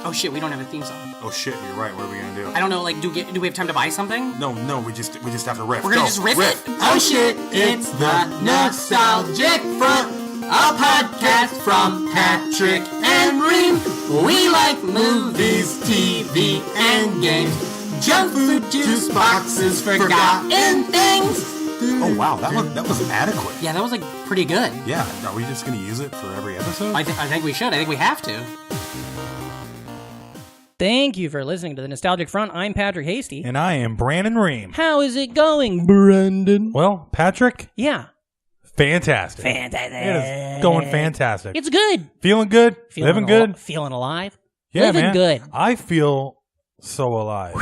Oh shit, we don't have a theme song. Oh shit, you're right. What are we gonna do? I don't know. Like, do we have time to buy something? No, we just have to riff. We're gonna just riff it. Oh shit, it's the Nostalgic Front, a podcast from Patrick and Ream. We like movies, TV, and games, junk food, juice boxes, forgotten things. Oh wow, that was adequate. Yeah, that was like pretty good. Yeah, are we just gonna use it for every episode? I think we should. I think we have to. Thank you for listening to the Nostalgic Front. I'm Patrick Hasty. And I am Brandon Ream. How is it going, Brandon? Well, Patrick? Yeah. Fantastic. Fantastic. It is going fantastic. It's good. Feeling good? Living good? Feeling alive? Yeah, Living man. good. I feel so alive.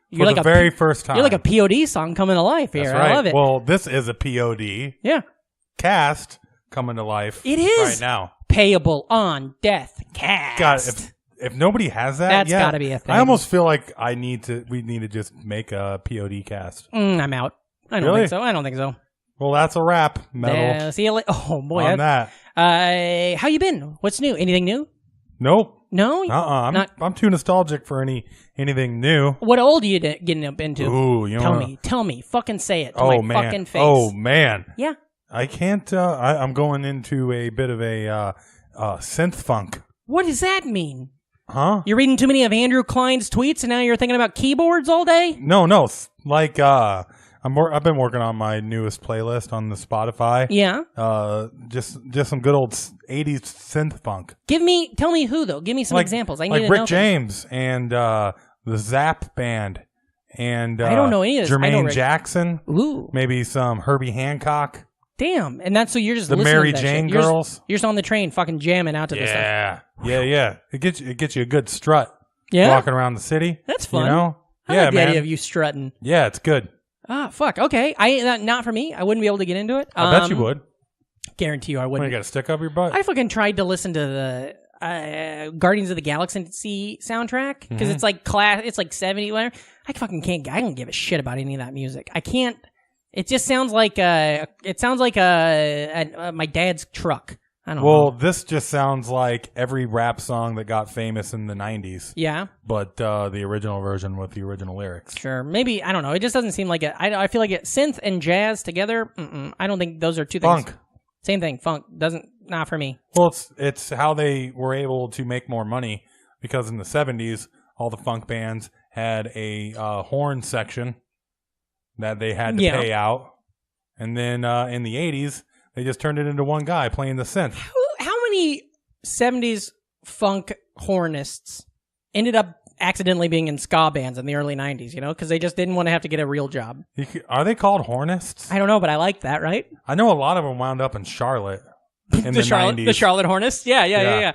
You're For like the very first time. You're like a POD song coming to life here. That's right. I love it. Well, this is a POD. Yeah. Cast coming to life. It is. Right now. Payable on death. Cast. God, if nobody has that, that's got to be a thing. I almost feel like we need to just make a POD cast. I'm out. I don't think so. I don't think so. Well, that's a wrap. Metal. See you later. Oh boy. On that. How you been? What's new? Anything new? Nope. No. I'm too nostalgic for anything new. What old are you getting up into? Ooh, you know. Tell me. Fucking say it to my fucking face. Oh man. Yeah. I can't. I'm going into a bit of a synth funk. What does that mean? Huh? You're reading too many of Andrew Klein's tweets, and now you're thinking about keyboards all day? No. Like I've been working on my newest playlist on the Spotify. Yeah. Just some good old 80s synth funk. Tell me who though. Give me some examples. I need to know Rick James and the Zap Band and I don't know any of this. Jermaine Jackson. Ooh. Maybe some Herbie Hancock. Damn. And that's so you're just the listening Mary to that Jane shit. Girls. You're just on the train fucking jamming out to this stuff. Yeah. It gets you a good strut. Yeah. Walking around the city. That's fun. You know? I like the idea of you strutting. Yeah, it's good. Ah, fuck. Okay. Not for me. I wouldn't be able to get into it. I bet you would. Guarantee you I wouldn't. You got a stick up your butt? I fucking tried to listen to the Guardians of the Galaxy soundtrack because it's like it's like 70 whatever. I fucking can't. I don't give a shit about any of that music. I can't. It just sounds like my dad's truck. I don't know. Well, this just sounds like every rap song that got famous in the 90s. Yeah. But the original version with the original lyrics. Sure. Maybe, I don't know. It just doesn't seem like it. I feel like synth and jazz together, I don't think those are two things. Funk. Same thing. Funk. Not for me. Well, it's how they were able to make more money because in the 70s, all the funk bands had a horn section that they had to pay out. And then in the 80s, they just turned it into one guy playing the synth. How many 70s funk hornists ended up accidentally being in ska bands in the early 90s, you know? Because they just didn't want to have to get a real job. Are they called hornists? I don't know, but I like that, right? I know a lot of them wound up in Charlotte in the 90s. The Charlotte Hornets? Yeah.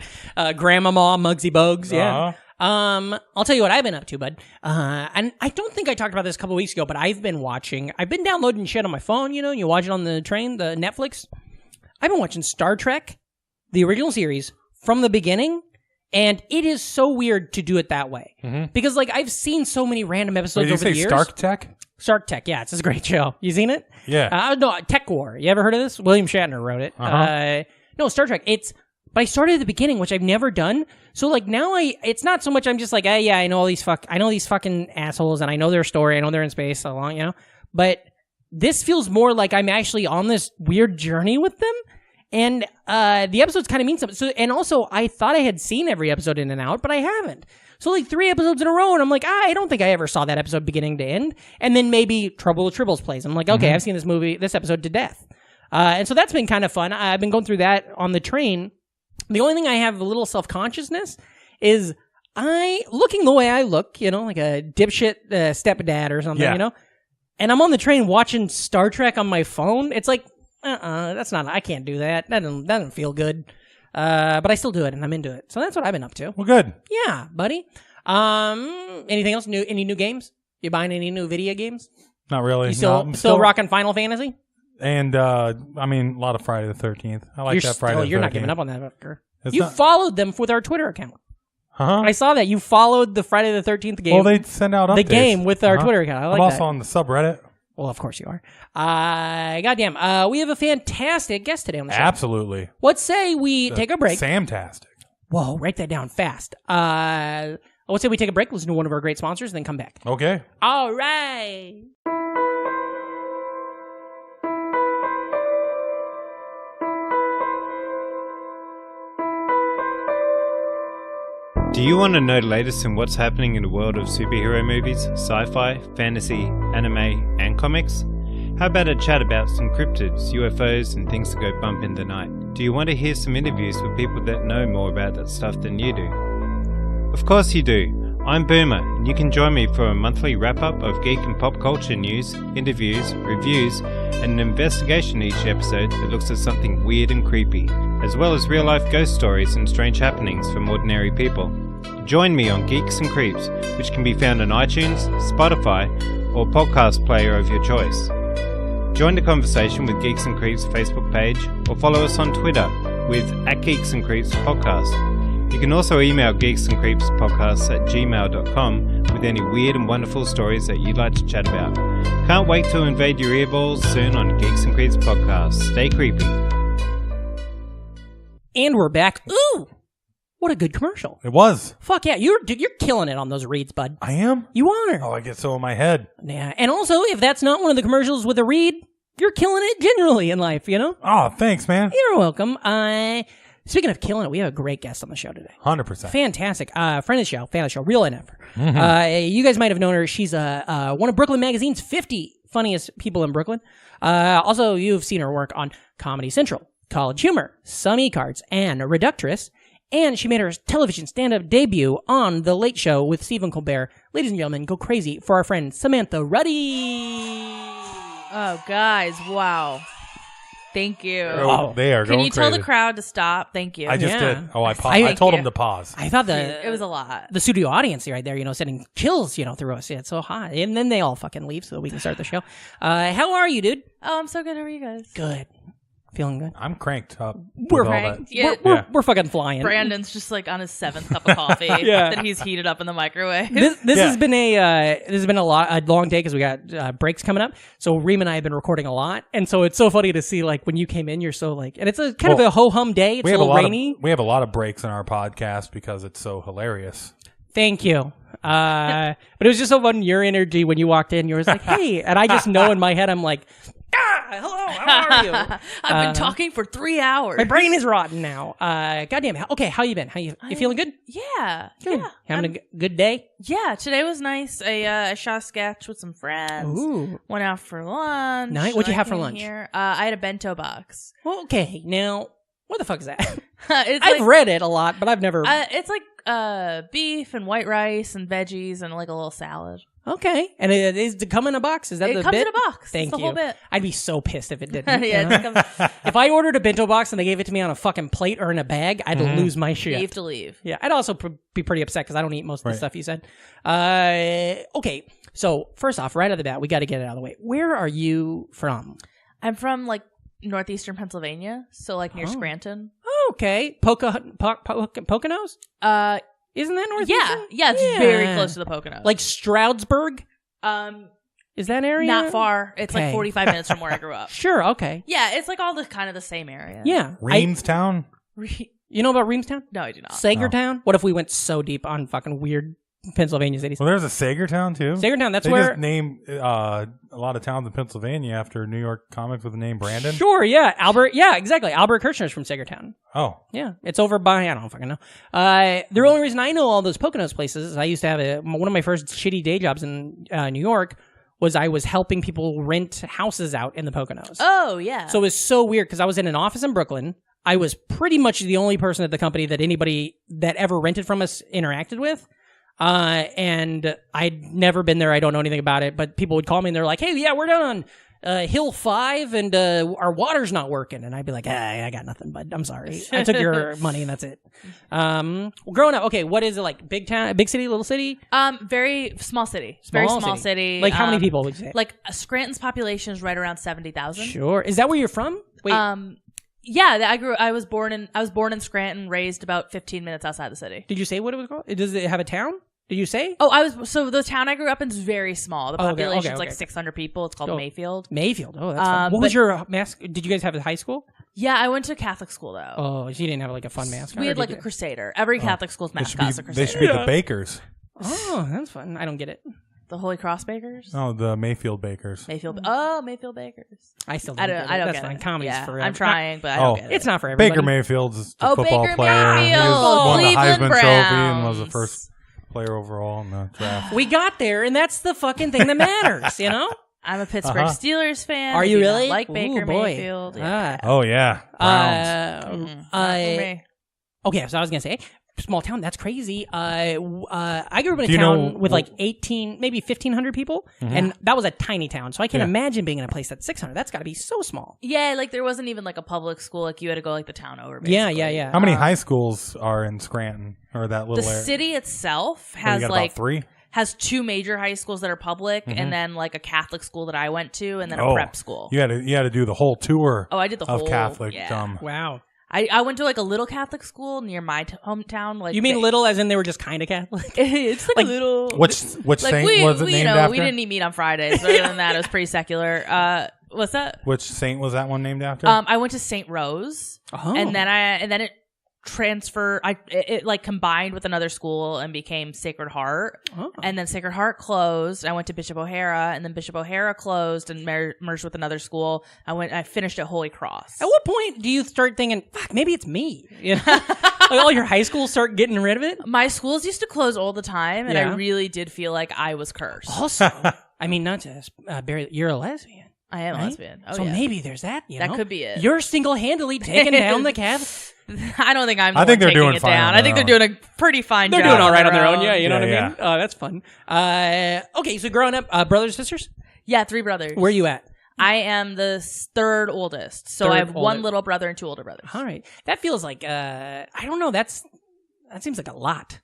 Grandmama, Muggsy Bogues, yeah. I'll tell you what I've been up to, bud. And I don't think I talked about this a couple weeks ago, but I've been downloading shit on my phone, you know, you watch it on the train, the Netflix. I've been watching Star Trek, the original series, from the beginning, and it is so weird to do it that way. Mm-hmm. Because, like, I've seen so many random episodes over the years. Stark Tech? Stark Tech, yeah, it's a great show. You seen it? Yeah. No, Tech War. You ever heard of this? William Shatner wrote it. Uh-huh. No, Star Trek. But I started at the beginning, which I've never done. So like now it's not so much I'm just like, hey, yeah, I know these fucking assholes and I know their story. I know they're in space so long, you know. But this feels more like I'm actually on this weird journey with them. And the episodes kind of mean something. So, and also I thought I had seen every episode in and out, but I haven't. So like 3 episodes in a row, and I'm like, I don't think I ever saw that episode beginning to end. And then maybe Trouble with Tribbles plays. I'm like, okay, I've seen this episode to death. And so that's been kind of fun. I've been going through that on the train. The only thing I have a little self-consciousness is looking the way I look, you know, like a dipshit stepdad or something, you know? And I'm on the train watching Star Trek on my phone. It's like, I can't do that. That doesn't feel good. But I still do it and I'm into it. So that's what I've been up to. Well, good. Yeah, buddy. Anything else new? Any new games? You buying any new video games? Not really. You still rocking Final Fantasy? And, a lot of Friday the 13th. I like that Friday the 13th. You're not giving up on that, fucker. You followed them with our Twitter account. Huh? I saw that. You followed the Friday the 13th game. Well, they send out updates. The game with our Twitter account. I like that. I'm also on the subreddit. Well, of course you are. Goddamn. We have a fantastic guest today on the show. Absolutely. Let's say we take a break. Samtastic. Whoa, write that down fast. I would say we take a break, listen to one of our great sponsors, and then come back. Okay. All right. Do you want to know the latest in what's happening in the world of superhero movies, sci-fi, fantasy, anime, and comics? How about a chat about some cryptids, UFOs, and things that go bump in the night? Do you want to hear some interviews with people that know more about that stuff than you do? Of course you do. I'm Boomer, and you can join me for a monthly wrap-up of geek and pop culture news, interviews, reviews, and an investigation each episode that looks at something weird and creepy, as well as real-life ghost stories and strange happenings from ordinary people. Join me on Geeks and Creeps, which can be found on iTunes, Spotify, or podcast player of your choice. Join the conversation with Geeks and Creeps Facebook page, or follow us on Twitter with @GeeksandCreepsPodcast. You can also email geeksandcreepspodcasts@gmail.com with any weird and wonderful stories that you'd like to chat about. Can't wait to invade your earballs soon on Geeks and Creeps Podcast. Stay creepy. And we're back. Ooh! What a good commercial. It was. Fuck yeah, you're killing it on those reads, bud. I am? You are. Oh, I get so in my head. Yeah, and also, if that's not one of the commercials with a read, you're killing it generally in life, you know? Oh, thanks, man. You're welcome. Speaking of killing it, we have a great guest on the show today. 100%. Fantastic. Friend of the show, fan of the show, real NFer. Mm-hmm. You guys might have known her. She's one of Brooklyn Magazine's 50 funniest people in Brooklyn. Also, you've seen her work on Comedy Central, College Humor, Some E-Cards, and Reductress. And she made her television stand-up debut on The Late Show with Stephen Colbert. Ladies and gentlemen, go crazy for our friend Samantha Ruddy. Oh, guys, wow. Thank you. Oh, they are Can going you tell crazy. the crowd to stop? Thank you. I just Yeah. did. Oh, I told them to pause. I thought it was a lot. the studio audience right there, sending chills, through us. Yeah, it's so hot. And then they all fucking leave so that we can start the show. How are you, dude? Oh, I'm so good. How are you guys? Good. Feeling good? I'm cranked up. We're with all cranked. that. Yeah. We're fucking flying. Brandon's just like on his 7th cup of coffee that he's heated up in the microwave. This has been a long day because we got breaks coming up. So Ream and I have been recording a lot, and so it's so funny to see like when you came in, you're so like, and it's a kind of a ho hum day. It's a little rainy. We have a lot of breaks in our podcast because it's so hilarious. Thank you. But it was just so fun. Your energy when you walked in, you were like, hey, and I just know in my head, I'm like, hello, how are you? I've been talking for 3 hours. My brain is rotten now. Goddamn. Okay, how you been? You feeling good? Yeah. Good. Yeah. Having a good day? Yeah, today was nice. I shot a sketch with some friends. Ooh. Went out for lunch. Nice. What'd you have for came lunch? Here. I had a bento box. Okay, now, what the fuck is that? It's I've read it a lot, but I've never... It's like beef and white rice and veggies and like a little salad. Okay, and it is to come in a box. Is that It the comes bit? in a box. Thank It's the you. whole bit. I'd be so pissed if it didn't. Yeah, it comes, If I ordered a bento box and they gave it to me on a fucking plate or in a bag, I'd lose my shit. you have to leave. Yeah, I'd also be pretty upset because I don't eat most of the stuff you said. Okay, so first off, right out of the bat, we got to get it out of the way. Where are you from? I'm from like northeastern Pennsylvania, so like near Scranton. Okay, Poconos? Isn't that northeastern? Yeah, it's very close to the Poconos. Like Stroudsburg? Is that area? Not far. It's Okay. like 45 minutes from where I grew up. Sure, okay. Yeah, it's like all the kind of the same area. Yeah. Reamstown? You know about Reamstown? No, I do not. Sagertown? What if we went so deep on fucking weird Pennsylvania cities? Well, there's a Sagertown, too. Sagertown, that's they where... just named a lot of towns in Pennsylvania after New York comics with the name Brandon. Sure, yeah. Exactly. Albert Kirchner's from Sagertown. Oh. Yeah, it's over by, I don't fucking know. The only reason I know all those Poconos places is I used to have one of my first shitty day jobs in New York was I was helping people rent houses out in the Poconos. Oh, yeah. So it was so weird because I was in an office in Brooklyn. I was pretty much the only person at the company that anybody that ever rented from us interacted with. And I'd never been there. I don't know anything about it, but people would call me and they're like, hey, yeah, we're down on Hill 5 and our water's not working. And I'd be like, I got nothing, bud. I'm sorry. I took your money and that's it. Well, growing up, okay, what is it like? Big town, big city, little city? Very small city. Very small city. Like how many people would you say? Like Scranton's population is right around 70,000. Sure. Is that where you're from? Wait. Yeah, I was born in Scranton, raised about 15 minutes outside the city. Did you say what it was called? Does it have a town? Did you say? Oh, so the town I grew up in is very small. The population's like 600 people. It's called Mayfield. Mayfield. Oh, that's fun. What was your mask? Did you guys have a high school? Yeah, I went to Catholic school though. Oh, she didn't have like a fun mascot. We or had did like you? a crusader. Every Catholic school's mascot is a They crusader. should be the bakers. Oh, that's fun. I don't get it. The Holy Cross Bakers. Oh, the Mayfield bakers. Mayfield Bakers. I still I don't. don't. Get I it. don't That's get fine. it. Comedy's Yeah, for. I'm trying, but I don't get it. It's not for everybody. Baker Mayfield's the football Baker player. He Mayfield. won the Cleveland Heisman Trophy and was the Browns. first player overall in the draft. We got there, and that's the fucking thing that matters, you know? I'm a Pittsburgh Steelers fan. Are I you do not really? like Baker Ooh, boy. Mayfield. Yeah. Oh yeah, Browns. Not for me. Okay, so I was gonna say, small town. That's crazy. I grew up in Do a you know town with like 18, maybe 1,500 people, and that was a tiny town. So I can imagine being in a place that's 600. That's got to be so small. Yeah, like there wasn't even like a public school. Like you had to go like the town over. Yeah, Basically. yeah. How many high schools are in Scranton or that little The area? city itself Oh, has you got like about 3. has 2 major high schools that are public, and then like a Catholic school that I went to, and then a prep school. You had to do the whole tour. Oh, I did the of whole Catholic. Yeah. Wow. I went to like a little Catholic school near my hometown. Like You mean little as in they were just kind of Catholic? it's like a little. Which like saint we, was it we, named you know, after? we didn't eat meat on Fridays. But other than that, it was pretty secular. What's that? Which saint was that one named after? I went to St. Rose, Oh. and then it transferred. It like combined with another school and became Sacred Heart. Oh. And then Sacred Heart closed. I went to Bishop O'Hara, and then Bishop O'Hara closed and merged with another school. I finished at Holy Cross. At what point do you start thinking, fuck, maybe it's me? You know? Like all your high schools start getting rid of it? My schools used to close all the time, and Yeah. I really did feel like I was cursed. Also, I mean, not to bury, you're a lesbian. I am a Right? lesbian. Oh, so yeah. maybe there's that. You That know? could be it. You're single-handedly taking down the Catholic. I don't think I'm. I think they're doing it fine down. on I think their they're doing a pretty fine They're job. doing all right on their own. Yeah, you know Yeah, what I mean? That's fun. Okay, so growing up, brothers, sisters? Yeah, 3 brothers. Where are you at? I am the 3rd oldest, so Third I have 1 oldest. little brother and 2 older brothers. All right. That feels like, I don't know, that seems like a lot.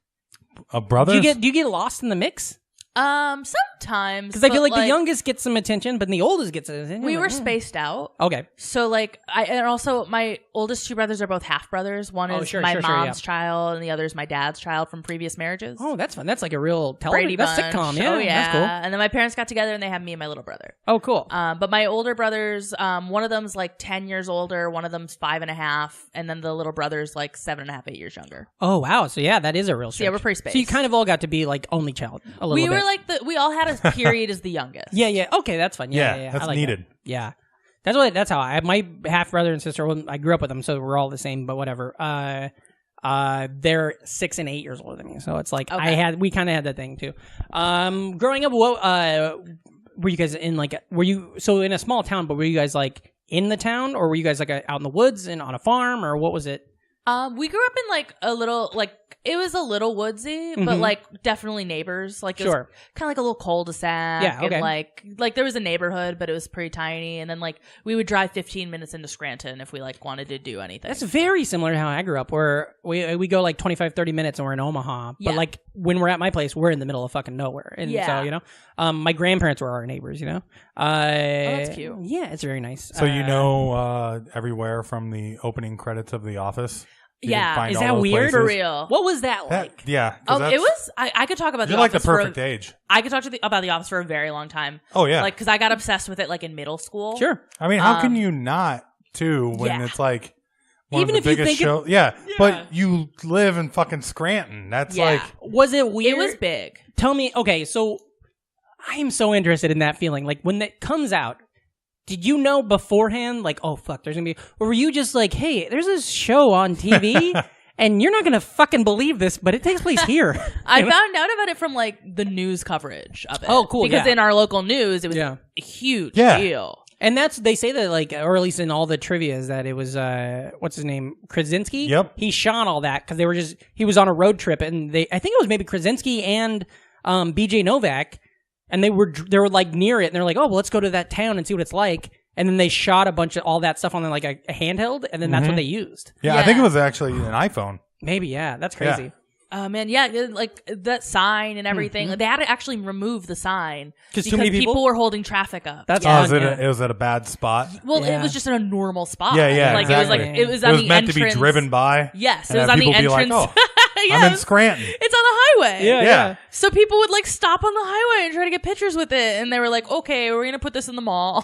A brother? Do you get lost in the mix? Sometimes Because I feel but, like the youngest gets some attention, but the oldest gets attention. we Like, were spaced out. Okay. So like and also my oldest 2 brothers are both half brothers. One is sure, my sure, mom's child, and the other is my dad's child from previous marriages. Oh, that's fun. That's like a real Brady television. That's Bunch. sitcom. Yeah, Oh yeah. that's cool. And then my parents got together and they had me and my little brother. Oh, cool. But my older brothers, one of them's like 10 years older, one of them's 5.5, and then the little brother's like 7.5, 8 years younger. Oh, wow. So, yeah, that is a real stretch. yeah, we're pretty spaced. So you kind of all got to be like only child a little bit. We were like we all had a period as the youngest. Yeah. Okay, that's fun. Yeah. that's I like needed. that. Yeah. That's how my half brother and sister, I grew up with them, so we're all the same, but whatever. They're 6 and 8 years older than me. So it's like Okay. we kind of had that thing too. Growing up, were you guys in in a small town, but were you guys like in the town, or were you guys like out in the woods and on a farm, or what was it? We grew up in like a little it was a little woodsy, but like definitely neighbors. Like it was Sure. kind of like a little cul-de-sac. Yeah, okay. And like there was a neighborhood, but it was pretty tiny. And then like we would drive 15 minutes into Scranton if we like wanted to do anything. That's very similar to how I grew up, where we go like 25, 30 minutes and we're in Omaha. But Yeah. like when we're at my place, we're in the middle of fucking nowhere. And Yeah. so, you know, my grandparents were our neighbors, you know. that's cute. Yeah, it's very nice. So you know everywhere from the opening credits of The Office? You Yeah. can find Is all that those weird? places. For real. What was that like? Yeah. 'cause It was. I could talk about You're the like the Office for perfect age. I could talk about the Office for a very long time. Oh, yeah. Like because I got obsessed with it like in middle school. Sure. I mean, how can you not, too, when yeah. it's like one Even of if the you biggest think shows? Yeah, but you live in fucking Scranton. That's Yeah. like... Was it weird? It was big. Tell me, okay, so I am so interested in that feeling. Like when that comes out, did you know beforehand, like, oh, fuck, there's going to be... Or were you just like, hey, there's this show on TV... And you're not going to fucking believe this, but it takes place here. I found out about it from like the news coverage of it. Oh, cool, Because yeah. in our local news, it was Yeah. a huge Yeah. deal. And they say that, like, or at least in all the trivia, is that it was, what's his name? Krasinski? Yep. He shot all that because he was on a road trip, and I think it was maybe Krasinski and BJ Novak, and they were like near it, and they're like, oh, well, let's go to that town and see what it's like. And then they shot a bunch of all that stuff on like a handheld, and then that's what they used. Yeah, I think it was actually an iPhone. Maybe, yeah. That's crazy. Oh man, yeah, like that sign and everything. Like, they had to actually remove the sign 'Cause too many people? were holding traffic up. That's yeah. fun. It was at a bad spot. Well, Yeah. it was just in a normal spot. Yeah, like exactly. it was on it was the meant entrance. to be driven by. Yes, it and was have on the people be entrance. like, oh, I'm in Scranton. It's on the highway. Yeah. So people would like stop on the highway and try to get pictures with it, and they were like, "Okay, we're gonna put this in the mall."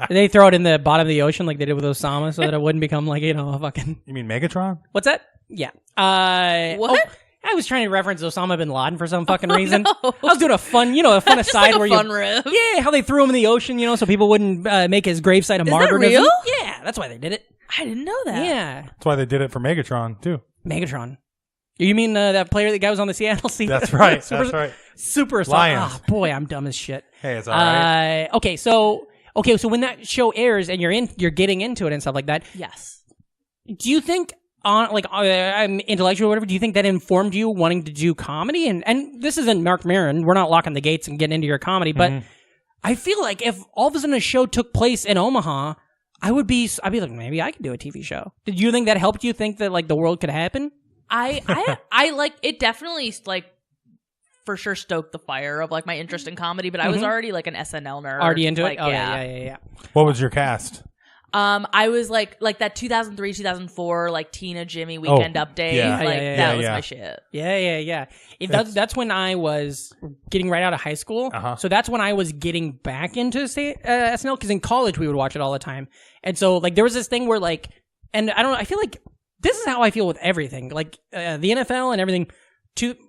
They throw it in the bottom of the ocean like they did with Osama, so that it wouldn't become like a fucking. You mean Megatron? What's that? Yeah. What? Oh, I was trying to reference Osama bin Laden for some fucking reason. No. I was doing a fun aside like where fun riff. Yeah, how they threw him in the ocean, so people wouldn't make his gravesite a martyrdom. real? Yeah, that's why they did it. I didn't know that. Yeah, That's why they did it for Megatron too. Megatron. You mean that player that guy was on the Seattle Sea? That's right. That's right. Super Lions. Oh boy, I'm dumb as shit. Hey, it's all right. Okay, so when that show airs and you're getting into it and stuff like that, Yes. do you think I'm intellectual or whatever, do you think that informed you wanting to do comedy? And this isn't Mark Maron. We're not locking the gates and getting into your comedy, but I feel like if all of a sudden a show took place in Omaha, I'd be like, maybe I could do a TV show. Did you think that helped you think that like the world could happen? I like it. Definitely like for sure stoked the fire of like my interest in comedy, but I was already like an SNL nerd. Already into like, it? Oh yeah. What was your cast? I was like that 2003, 2004, like Tina, Jimmy Weekend Update. yeah. That was my shit. Yeah. That's when I was getting right out of high school. So that's when I was getting back into SNL, because in college we would watch it all the time. And so like there was this thing where like, and I don't know, I feel like this is how I feel with everything. Like the NFL and everything.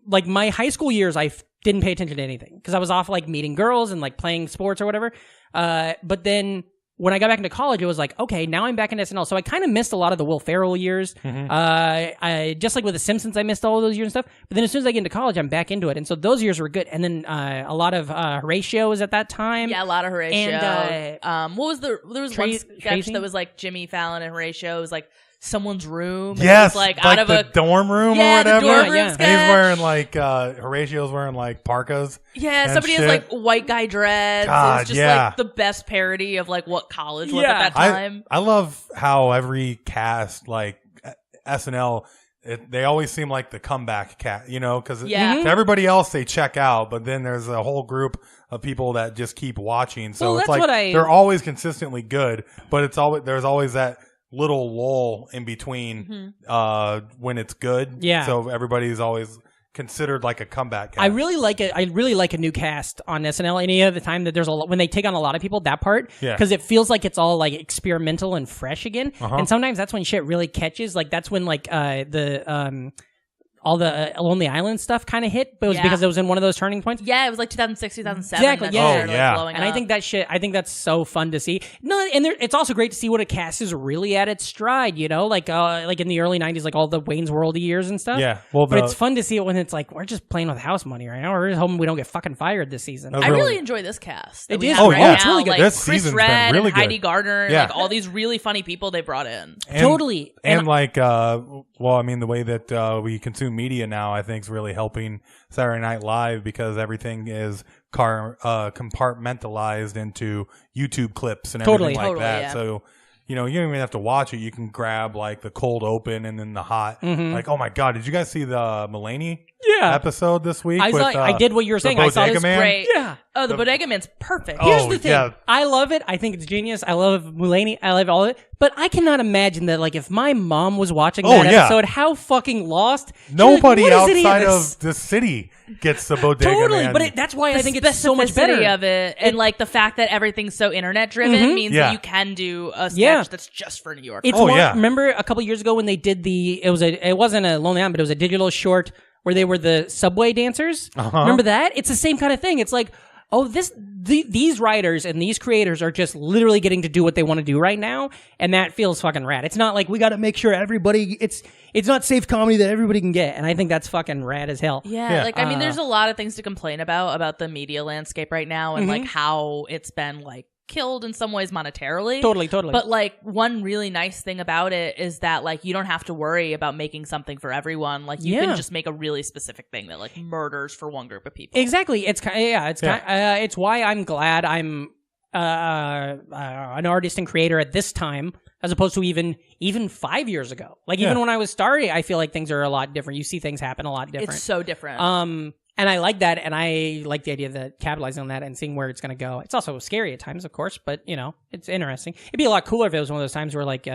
Like my high school years, I didn't pay attention to anything because I was off like meeting girls and like playing sports or whatever. But then when I got back into college, it was like, okay, now I'm back in SNL. So I kind of missed a lot of the Will Ferrell years. I just like with The Simpsons, I missed all of those years and stuff. But then as soon as I get into college, I'm back into it. And so those years were good. And then a lot of Horatio was at that time. Yeah, a lot of Horatio. And what was there was one sketch Tracy? that was like Jimmy Fallon and Horatio. It was like someone's room. And Yes, it was, like like out of the a dorm room or the whatever. dorm room Yeah. sketch. And he's wearing like Horatio's wearing like parkas. Yeah, and somebody has shit. like white guy dreads. God, It was just yeah. like the best parody of like what college was Yeah. at that time. I love how every cast like SNL. They always seem like the comeback cat, because Yeah. to everybody else they check out, but then there's a whole group of people that just keep watching. So Well, it's that's like what they're always consistently good, but there's always that little lull in between when it's good. Yeah. So everybody's always considered like a comeback cast. I really like it. I really like a new cast on SNL. Any other time that there's when they take on a lot of people, that part, because it feels like it's all like experimental and fresh again. And sometimes that's when shit really catches. Like that's when like all the Lonely Island stuff kind of hit, but it was because it was in one of those turning points. Yeah, it was like 2006, 2007. Exactly, That yeah. started, like, blowing And up. I think I think that's so fun to see. No, and it's also great to see what a cast is really at its stride, like in the early 90s, like all the Wayne's World years and stuff. Yeah. Well, but it's fun to see it when it's like, we're just playing with house money right now. We're just hoping we don't get fucking fired this season. I really enjoy this cast. It we is have great. right Oh, it's now. really good. Like This Chris season's been Redd really and Heidi good. Gardner, and Yeah. like all these really funny people they brought in. Totally. And like, the way that we consume media now, I think is really helping Saturday Night Live, because everything is compartmentalized into YouTube clips and everything like that. Yeah. So, you don't even have to watch it. You can grab like the cold open and then the hot. Like, oh my God, did you guys see the Mulaney episode this week? I did what you were saying. I saw this Great. Yeah. Oh, the Bodega Man's perfect. Here's the thing. Yeah. I love it. I think it's genius. I love Mulaney. I love all of it. But I cannot imagine that, like, if my mom was watching that episode, how fucking lost. Nobody like, what is any outside this? of the city gets the Bodega Totally, Man. but that's why I think it's so much better. Of it, and like the fact that everything's so internet driven means that you can do a sketch that's just for New York. It's remember a couple years ago when they did it wasn't a Lonely Island, but it was a digital short where they were the subway dancers. Remember that? It's the same kind of thing. It's like, oh, these writers and these creators are just literally getting to do what they want to do right now, and that feels fucking rad. It's not like we got to make sure everybody. It's not safe comedy that everybody can get, and I think that's fucking rad as hell. Yeah, like I mean, there's a lot of things to complain about the media landscape right now, and like how it's been like killed in some ways monetarily. Totally. But like one really nice thing about it is that like you don't have to worry about making something for everyone. Like you can just make a really specific thing that like murders for one group of people. Exactly. It's it's why I'm glad I'm an artist and creator at this time, as opposed to even 5 years ago. Like even when I was starting, I feel like things are a lot different. You see things happen a lot different. It's so different. And I like that, and I like the idea of that capitalizing on that and seeing where it's going to go. It's also scary at times, of course, but it's interesting. It'd be a lot cooler if it was one of those times where like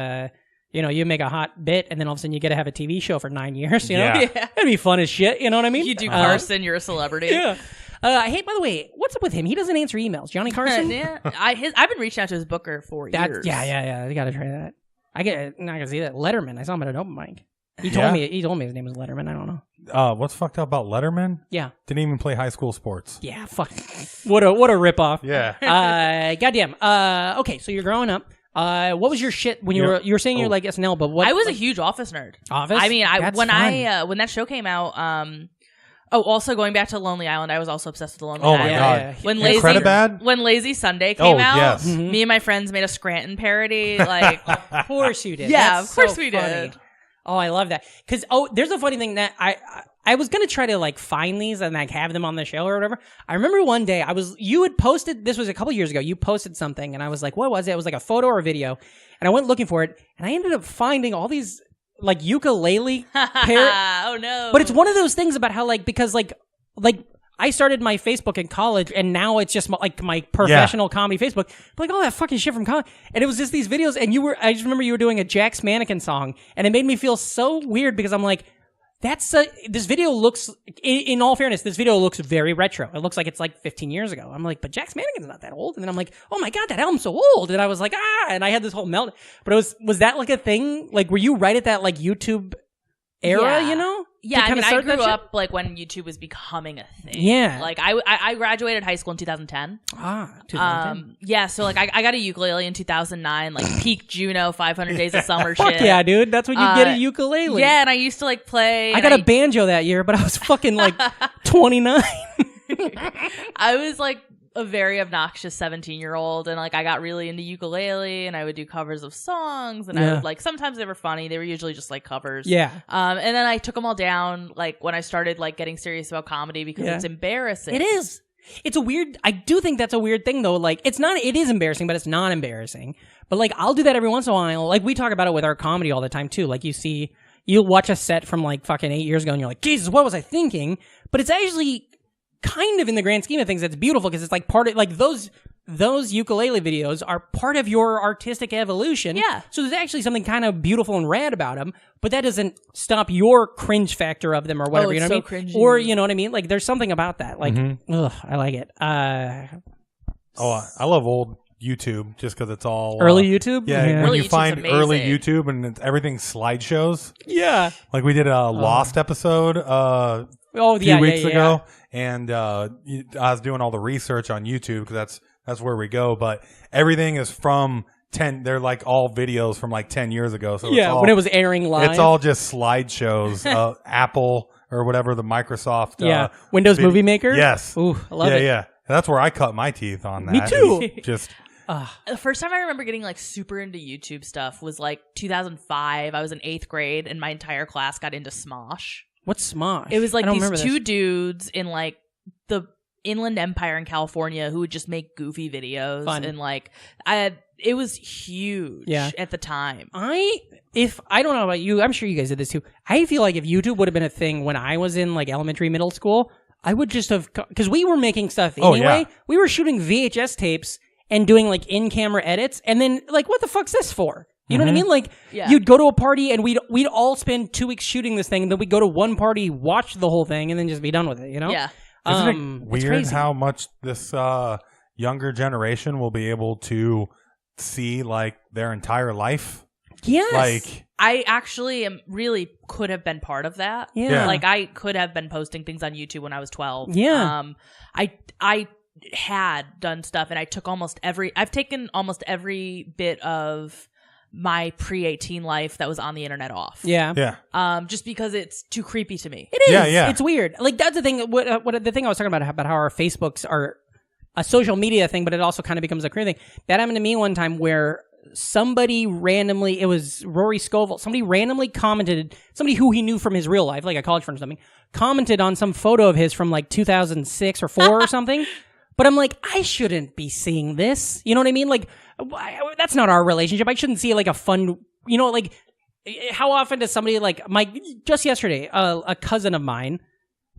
you make a hot bit, and then all of a sudden you get to have a TV show for 9 years. You know, Yeah. that'd be fun as shit. You know what I mean? You do Carson, you're a celebrity. Yeah. Hey, by the way, what's up with him? He doesn't answer emails. Johnny Carson. Yeah, I've been reaching out to his booker for years. Yeah. You got to try that. I can see that. Letterman. I saw him at an open mic. He told me his name was Letterman. I don't know. What's fucked up about Letterman? Yeah. Didn't even play high school sports. Yeah. Fuck. What a ripoff. Yeah. Goddamn. Okay. So you're growing up. What was your shit when you were saying you're like SNL, but what? I was a huge Office nerd. Office. I mean, when fun. that show came out. Also going back to Lonely Island, I was also obsessed with Lonely Oh Island. my god! Yeah. When Lazy Sunday came out, yes. me and my friends made a Scranton parody. Like, of course you did. Yeah, That's of course so we funny. did. Oh, I love that. Because there's a funny thing that I was gonna try to like find these and like have them on the show or whatever. I remember one day you had posted, this was a couple years ago. You posted something and I was like, what was it? It was like a photo or a video, and I went looking for it and I ended up finding all these like ukulele Oh no! But it's one of those things about how because I started my Facebook in college, and now it's just my professional comedy Facebook. But all that fucking shit from college, and it was just these videos. And I just remember you were doing a Jack's Mannequin song, and it made me feel so weird because I'm like, this video looks. In all fairness, this video looks very retro. It looks like it's like 15 years ago. I'm like, but Jack's Mannequin's not that old. And then I'm like, oh my god, that album's so old. And I was like, and I had this whole melt. But was that like a thing? Like, were you right at that like YouTube era? Yeah. Yeah, I mean, I grew up like when YouTube was becoming a thing. Yeah. Like I graduated high school in 2010. 2010. Yeah, so like I got a ukulele in 2009, like peak Juno, 500 Days of Summer shit. Fuck yeah, dude. That's when you get a ukulele. Yeah, and I used to like play. I got a banjo that year, but I was fucking like 29. I was like a very obnoxious 17-year-old, and like I got really into ukulele, and I would do covers of songs, and I would like, sometimes they were funny, they were usually just like covers. Yeah. And then I took them all down like when I started like getting serious about comedy because it's embarrassing. It is. It's a weird, I do think that's a weird thing though. Like it is embarrassing, but it's not embarrassing. But like I'll do that every once in a while. Like we talk about it with our comedy all the time too. Like you'll watch a set from like fucking 8 years ago and you're like, Jesus, what was I thinking? But it's actually kind of in the grand scheme of things, that's beautiful because it's like part of like those ukulele videos are part of your artistic evolution. Yeah. So there's actually something kind of beautiful and rad about them, but that doesn't stop your cringe factor of them or whatever. You know what I mean? Cringy. Or you know what I mean? Like there's something about that. Like, ugh, I like it. I love old YouTube just because it's all early YouTube. Yeah, when Early you YouTube's find amazing. early YouTube and everything's slideshows. Yeah. Like we did a Lost episode a few weeks ago, and I was doing all the research on YouTube because that's where we go. But everything is from 10. They're like all videos from like 10 years ago. So yeah, when it was airing live, it's all just slideshows. Apple or whatever the Microsoft. Windows Movie Maker. Yes. Ooh, I love it. Yeah. That's where I cut my teeth on that. Me too. Just. The first time I remember getting like super into YouTube stuff was like 2005. I was in 8th grade and my entire class got into Smosh. What's Smosh? It was like I don't these remember two this. dudes in like the Inland Empire in California who would just make goofy videos. Fun. And like it was huge at the time. I don't know about you, I'm sure you guys did this too. I feel like if YouTube would have been a thing when I was in like elementary, middle school, I would just have, because we were making stuff anyway. We were shooting VHS tapes and doing like in-camera edits, and then like, what the fuck's this for? You know what I mean? Like, you'd go to a party and we'd all spend 2 weeks shooting this thing, and then we'd go to one party, watch the whole thing, and then just be done with it, you know? Yeah. Isn't it weird how much this younger generation will be able to see like their entire life? Yes. Like, I actually really could have been part of that. Yeah. Like I could have been posting things on YouTube when I was 12. Yeah. I had done stuff, and I've taken almost every bit of my pre-18 life that was on the internet off. Yeah. Yeah. Just because it's too creepy to me. It is. Yeah. It's weird. Like that's the thing. What the thing I was talking about how our Facebooks are a social media thing, but it also kind of becomes a career thing. That happened to me one time where somebody randomly, it was Rory Scovel, somebody randomly commented, somebody who he knew from his real life, like a college friend or something, commented on some photo of his from like 2006 or 4 or something. But I'm like, I shouldn't be seeing this. You know what I mean? Like, that's not our relationship. I shouldn't see like a fun, you know, like, how often does somebody like, just yesterday, a cousin of mine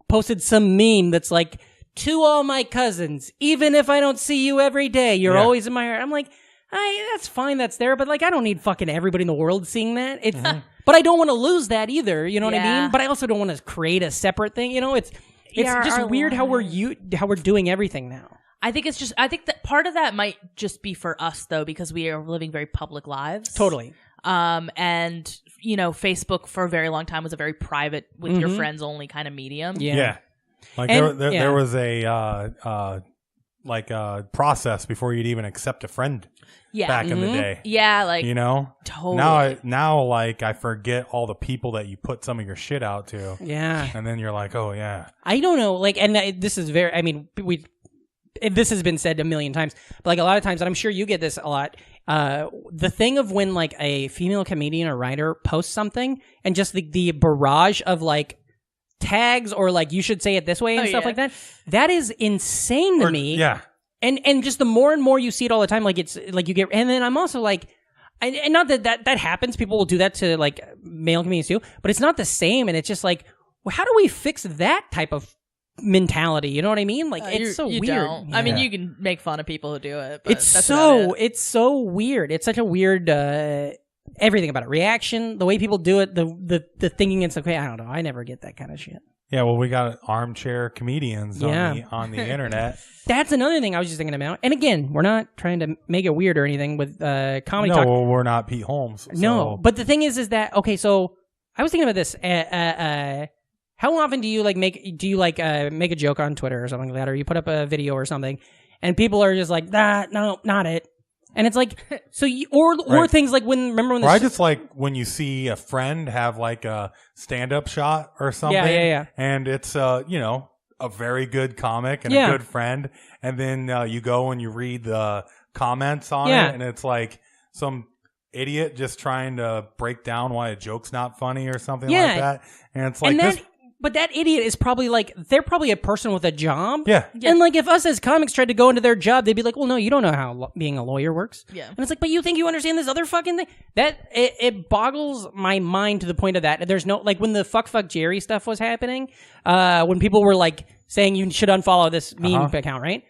posted some meme that's like, to all my cousins, even if I don't see you every day, you're always in my heart. I'm like, that's fine, that's there, but like I don't need fucking everybody in the world seeing that. It's but I don't want to lose that either, you know what I mean? But I also don't want to create a separate thing, you know? It's just weird how we're doing everything now. I think that part of that might just be for us though, because we are living very public lives. Totally. And you know, Facebook for a very long time was a very private, with your friends only kind of medium. Yeah. Like there was a process before you'd even accept a friend. Yeah. Back in the day. Yeah, like you know? Totally. Now like I forget all the people that you put some of your shit out to. Yeah. And then you're like, oh yeah. I don't know, like, and this is very, I mean, this has been said a million times, but like a lot of times, and I'm sure you get this a lot, the thing of when like a female comedian or writer posts something and just the barrage of like tags or like you should say it this way and stuff like that is insane to me. Yeah. And just the more and more you see it all the time, like it's like you get, and then I'm also like, and not that happens, people will do that to like male comedians too, but it's not the same, and it's just like, well, how do we fix that type of mentality? You know what I mean? Like it's so weird. Don't. Yeah. I mean, you can make fun of people who do it, but it's so weird. It's such a weird everything about it. Reaction, the way people do it, the thinking it's okay. I don't know. I never get that kind of shit. Yeah, well, we got armchair comedians on the internet. That's another thing I was just thinking about. And again, we're not trying to make it weird or anything with comedy talk. No, we're not Pete Holmes. No, but the thing is that okay? So I was thinking about this. How often do you make a joke on Twitter or something like that, or you put up a video or something, and people are just like, no, not it. And it's like, so or things like remember when I just like when you see a friend have like a stand-up shot or something. Yeah. And it's a very good comic and a good friend, and then you go and you read the comments on it, and it's like some idiot just trying to break down why a joke's not funny or something like that. And it's like But that idiot is probably they're probably a person with a job. Yeah. And like if us as comics tried to go into their job, they'd be like, well, no, you don't know how being a lawyer works. Yeah. And it's like, but you think you understand this other fucking thing? It boggles my mind to the point of that. There's no, like when the fuck Jerry stuff was happening, when people were like saying you should unfollow this meme account, right?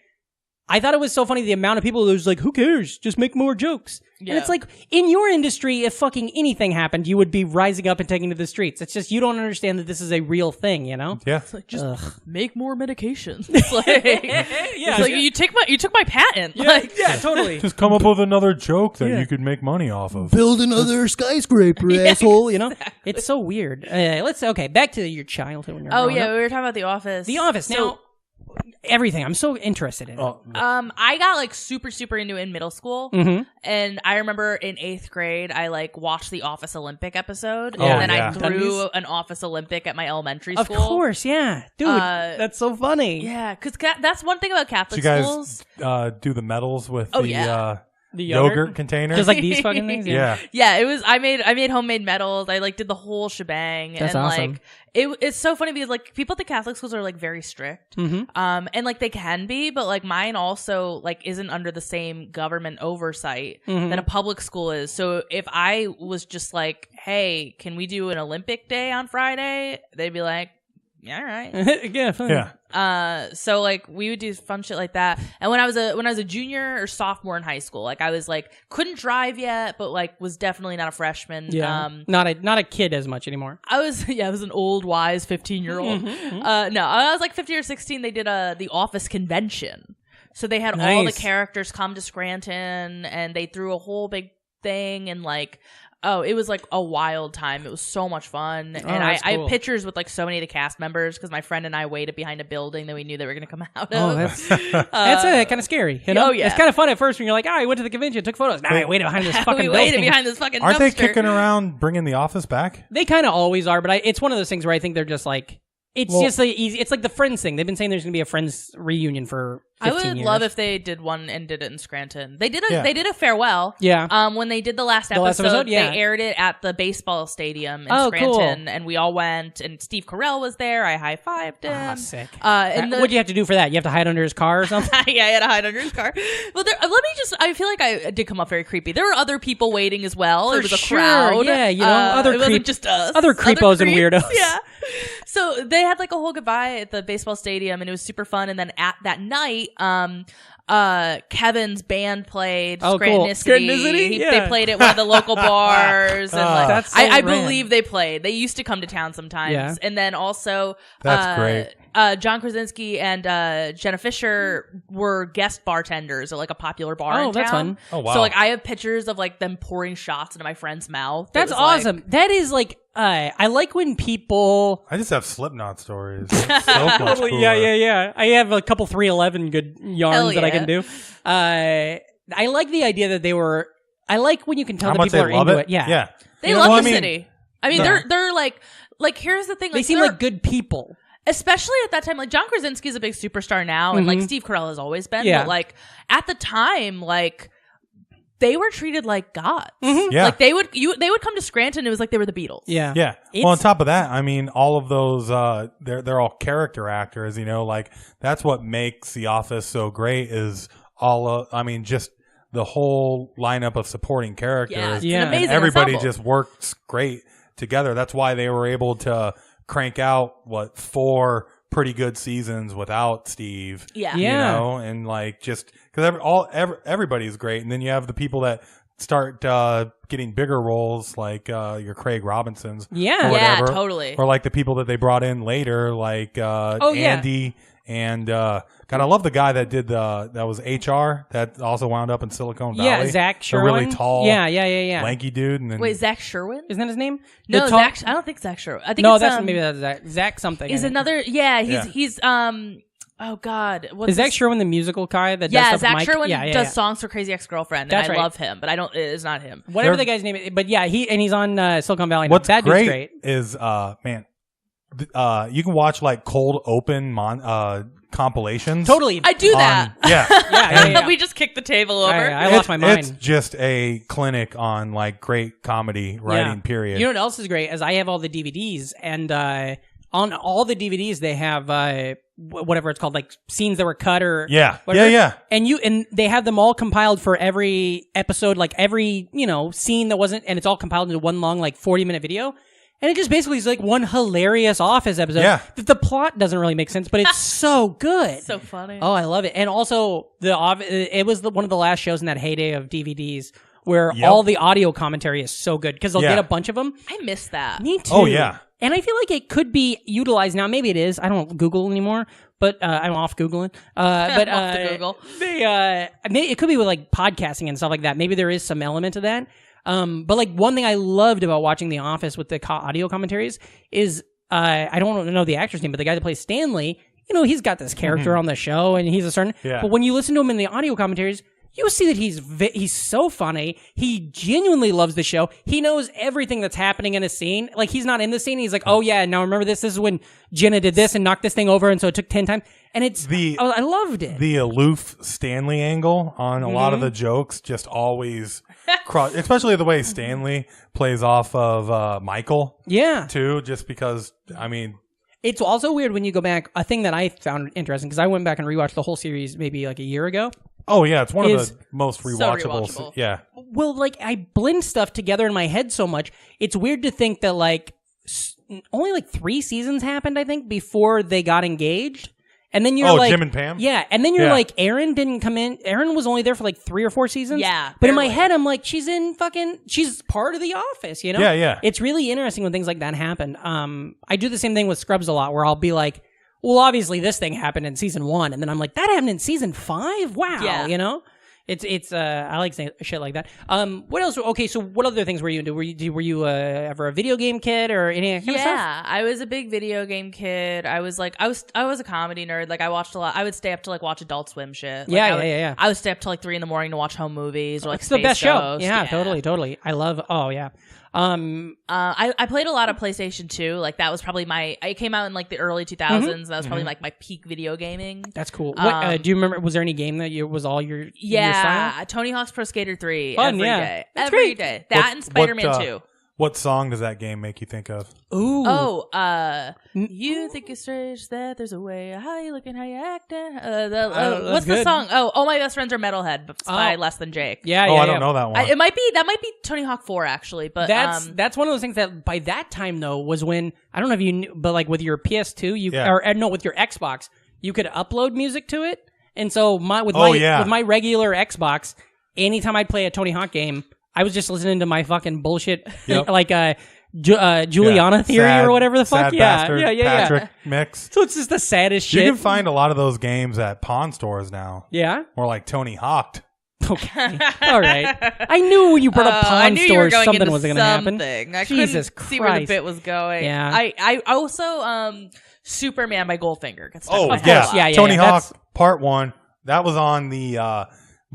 I thought it was so funny the amount of people who was like, who cares? Just make more jokes. Yeah. And it's like, in your industry, if fucking anything happened, you would be rising up and taking to the streets. It's just, you don't understand that this is a real thing, you know? Yeah. It's like, just make more medications. It's like, it's like you took my patent. Yeah, totally. Just come up with another joke that you could make money off of. Build another skyscraper, asshole, you know? Exactly. It's so weird. Back to your childhood when you're growing up. We were talking about The Office. The Office. Now, everything. I'm so interested in it. I got like super, super into it in middle school. Mm-hmm. And I remember in 8th grade, I watched the Office Olympic episode. And then I threw an Office Olympic at my elementary school. Of course, yeah. Dude, that's so funny. Yeah, because that's one thing about Catholic schools. Did you guys do the medals with the yogurt containers? Just like these fucking things? Yeah, it was, I made homemade medals. I did the whole shebang. That's and awesome. It's so funny because people think Catholic schools are very strict. Mm-hmm. And they can be, but mine also isn't under the same government oversight that a public school is. So if I was just hey, can we do an Olympic day on Friday? They'd be like, yeah, all right. Yeah, fine. Yeah. So we would do fun shit like that. And when I was a junior or sophomore in high school, I was couldn't drive yet, but was definitely not a freshman. Yeah. Not a kid as much anymore. I was an old wise 15-year-old. No, I was 15 or 16. They did the Office convention. So they had all the characters come to Scranton, and they threw a whole big thing, and it was a wild time. It was so much fun. And I have pictures with so many of the cast members because my friend and I waited behind a building that we knew they were going to come out of. Oh, that's kind of scary. You know? Oh, yeah. It's kind of fun at first when you're I went to the convention, took photos. Now I waited behind this fucking building. We waited behind this fucking Aren't dumpster. they kicking around bringing The Office back? They kind of always are, but it's one of those things where I think they're just just easy. It's like the Friends thing. They've been saying there's going to be a Friends reunion for 15 years. I would love if they did one and did it in Scranton. They did a farewell. Yeah. When they did the last episode, they aired it at the baseball stadium in Scranton, cool. and we all went. And Steve Carell was there. I high-fived him. Sick. What'd you have to do for that? You have to hide under his car or something? Yeah, I had to hide under his car. Well, I feel like I did come up very creepy. There were other people waiting as well. It was a crowd. Yeah, other it wasn't just us. Other creepos and weirdos. Yeah. So they had like a whole goodbye at the baseball stadium, and it was super fun. And then at that night, Kevin's band played Scrantonicity. They played at one of the local bars, and like That's so I rad. believe they played. They used to come to town sometimes, Yeah. and then also That's great. John Krasinski and Jenna Fisher were guest bartenders at like a popular bar in that's town. fun. Oh, wow. So like I have pictures of like them pouring shots into my friend's mouth. That's It was, like- awesome. That is like, I like when people. I just have Slipknot stories. It's so much cooler. Yeah. I have a couple 311 good yarns Hell that I yeah. can do. I like the idea that they were. I like when you can tell How that much people they are love into it. it. Yeah. Yeah. They You know love what the I mean? city. I mean, Yeah. they're like here's the thing. Like, They seem they're- like good people. especially at that time. Like John Krasinski is a big superstar now, and like Steve Carell has always been. Yeah. But like at the time, like they were treated like gods. Yeah. Like they would come to Scranton. It was like they were the Beatles. Yeah. Yeah. Well, on top of that, I mean, all of those, they're all character actors, you know, like that's what makes The Office so great is just the whole lineup of supporting characters. Yeah, it's Yeah. an And amazing Everybody ensemble. just works great together. That's why they were able to crank out 4 pretty good seasons without Steve. Yeah. Yeah. You know, and like just because everybody's great, and then you have the people that start getting bigger roles, like your Craig Robinsons, Yeah. or Yeah, whatever, totally. or like the people that they brought in later, like Andy and God, I love the guy that did that was HR that also wound up in Silicon Valley. Yeah, Zach The Sherwin. really tall, Yeah. lanky dude, and then Wait, Zach Sherwin? Isn't that his name? No, The tall- Zach. I don't think Zach Sherwin. I think No, it's, that's maybe that's Zach. Zach something. He's I think. another. Yeah, Yeah. he's oh God, what's Is Zach his- Sherwin the musical guy that does Yeah, stuff with Zach Mike? Sherwin Yeah. does songs for Crazy Ex-Girlfriend, and That's I right. love him, but I don't. It is not him. Whatever They're- the guy's name is, but yeah, he's on Silicon Valley. Now. what's that dude's great. is man, you can watch like cold open compilations. Totally. I do that. Yeah. Yeah. We just kicked the table over. I lost my mind. It's just a clinic on like great comedy writing. Period. You know what else is great is I have all the DVDs, and on all the DVDs they have whatever it's called, like scenes that were cut or Yeah. whatever. Yeah. And they have them all compiled for every episode, like every scene that wasn't, and it's all compiled into one long like 40-minute video. And it just basically is like one hilarious Office episode. Yeah. The plot doesn't really make sense, but it's so good. So funny. Oh, I love it. And also, it was one of the last shows in that heyday of DVDs where Yep. all the audio commentary is so good because they'll Yeah. get a bunch of them. I miss that. Me too. Oh, yeah. And I feel like it could be utilized now. Maybe it is. I don't Google anymore, but I'm off Googling. But Off the Google. it could be with like podcasting and stuff like that. Maybe there is some element of that. But like one thing I loved about watching The Office with the audio commentaries is I don't know the actor's name, but the guy that plays Stanley, he's got this character on the show and he's a certain. Yeah. But when you listen to him in the audio commentaries, you see that he's so funny. He genuinely loves the show. He knows everything that's happening in a scene. Like he's not in the scene. He's like, oh yeah, now remember this. This is when Jenna did this and knocked this thing over, and so it took 10 times. And it's I loved it. The aloof Stanley angle on a lot of the jokes just always cross, especially the way Stanley plays off of Michael. Yeah. Too, just because I mean. It's also weird when you go back. A thing that I found interesting because I went back and rewatched the whole series maybe like a year ago. Oh yeah, it's one Is of the most rewatchables. rewatchable. Yeah. Well, like I blend stuff together in my head so much. It's weird to think that like only like 3 seasons happened, I think, before they got engaged. And then you're like, Jim and Pam? Yeah. And then you're Yeah. like, Aaron didn't come in. Aaron was only there for like 3 or 4 seasons. Yeah, But in my barely. head, I'm like, she's part of the Office, you know? Yeah. It's really interesting when things like that happen. I do the same thing with Scrubs a lot where I'll be like, well, obviously this thing happened in season 1. And then I'm like, that happened in season 5? Wow. Yeah. You know? It's I like saying shit like that. What else? Okay, so what other things were you into? Were you ever a video game kid or any kind of stuff? Yeah, I was a big video game kid. I was a comedy nerd. Like I watched a lot. I would stay up to like watch Adult Swim shit. Like, Yeah. I would stay up till like 3 a.m. to watch home movies or like It's the Space best show. Ghost. Yeah, totally. I love. Oh yeah. I played a lot of PlayStation 2. Like that was probably it came out in like the early 2000s. That was probably like my peak video gaming. That's cool. What do you remember? Was there any game that was all your your style? Yeah, Tony Hawk's Pro Skater 3 Fun, every yeah. day. That's Every great. day. That and Spider-Man 2. What song does that game make you think of? Ooh. Oh, you think it's strange that there's a way how you looking, how you acting. What's the song? Oh, my best friends are metalhead, but by Less Than Jake. Yeah, I don't know that one. That might be Tony Hawk 4 actually, but that's one of those things that by that time though was when I don't know if you knew, but like with your PS2, with your Xbox, you could upload music to it, and so with my regular Xbox, anytime I'd play a Tony Hawk game, I was just listening to my fucking bullshit, like Juliana Theory or whatever the fuck. Patrick mix. So it's just the saddest shit. You can find a lot of those games at pawn stores now. Yeah? Or like Tony Hawked. Okay. All right. I knew when you brought up pawn stores, something was going to happen. I Jesus couldn't Christ. see where the bit was going. Yeah. I also, Superman by Goldfinger. Tony Hawk Part 1. That was on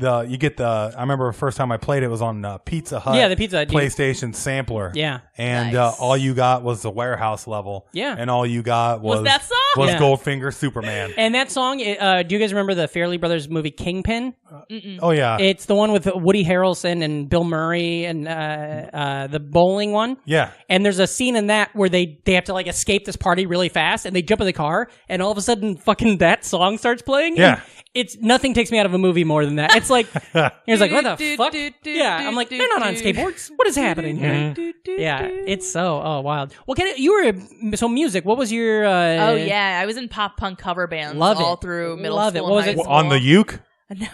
I remember the first time I played it was on Pizza Hut. Yeah, the Pizza Hut PlayStation sampler. Yeah. And all you got was the warehouse level. Yeah. And all you got was that song? Was Goldfinger Superman. And that song, do you guys remember the Farrelly Brothers movie Kingpin? Oh, yeah. It's the one with Woody Harrelson and Bill Murray and the bowling one. Yeah. And there's a scene in that where they have to like escape this party really fast and they jump in the car and all of a sudden fucking that song starts playing. Yeah. It's nothing takes me out of a movie more than that. It's like, he's like, what the fuck? Yeah. I'm like, they're not on skateboards. What is happening here? Yeah. It's so, wild. Well, music, what was your, I was in pop punk cover bands all through middle school. What was it? On the uke? No.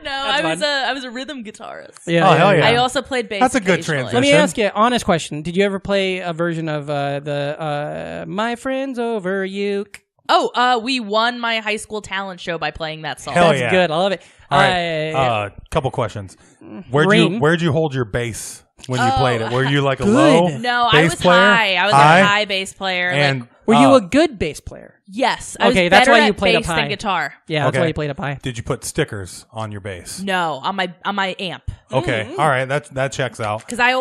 I was a rhythm guitarist. Yeah. Hell yeah. I also played bass. That's a good transition. Let me ask you, honest question. Did you ever play a version of the My Friends Over Uke? Oh, we won my high school talent show by playing that song. Hell That's yeah. good. I love it. All right. Couple questions. Where'd you hold your bass when you played it? Were you like a low No, bass I was player? high. I was a high bass player. And were you a good bass player? Yes. I was that's better why you at played up bass high. than guitar. Yeah, that's why you played up high. Did you put stickers on your bass? No, on my amp. Okay. All right. That checks out. Because I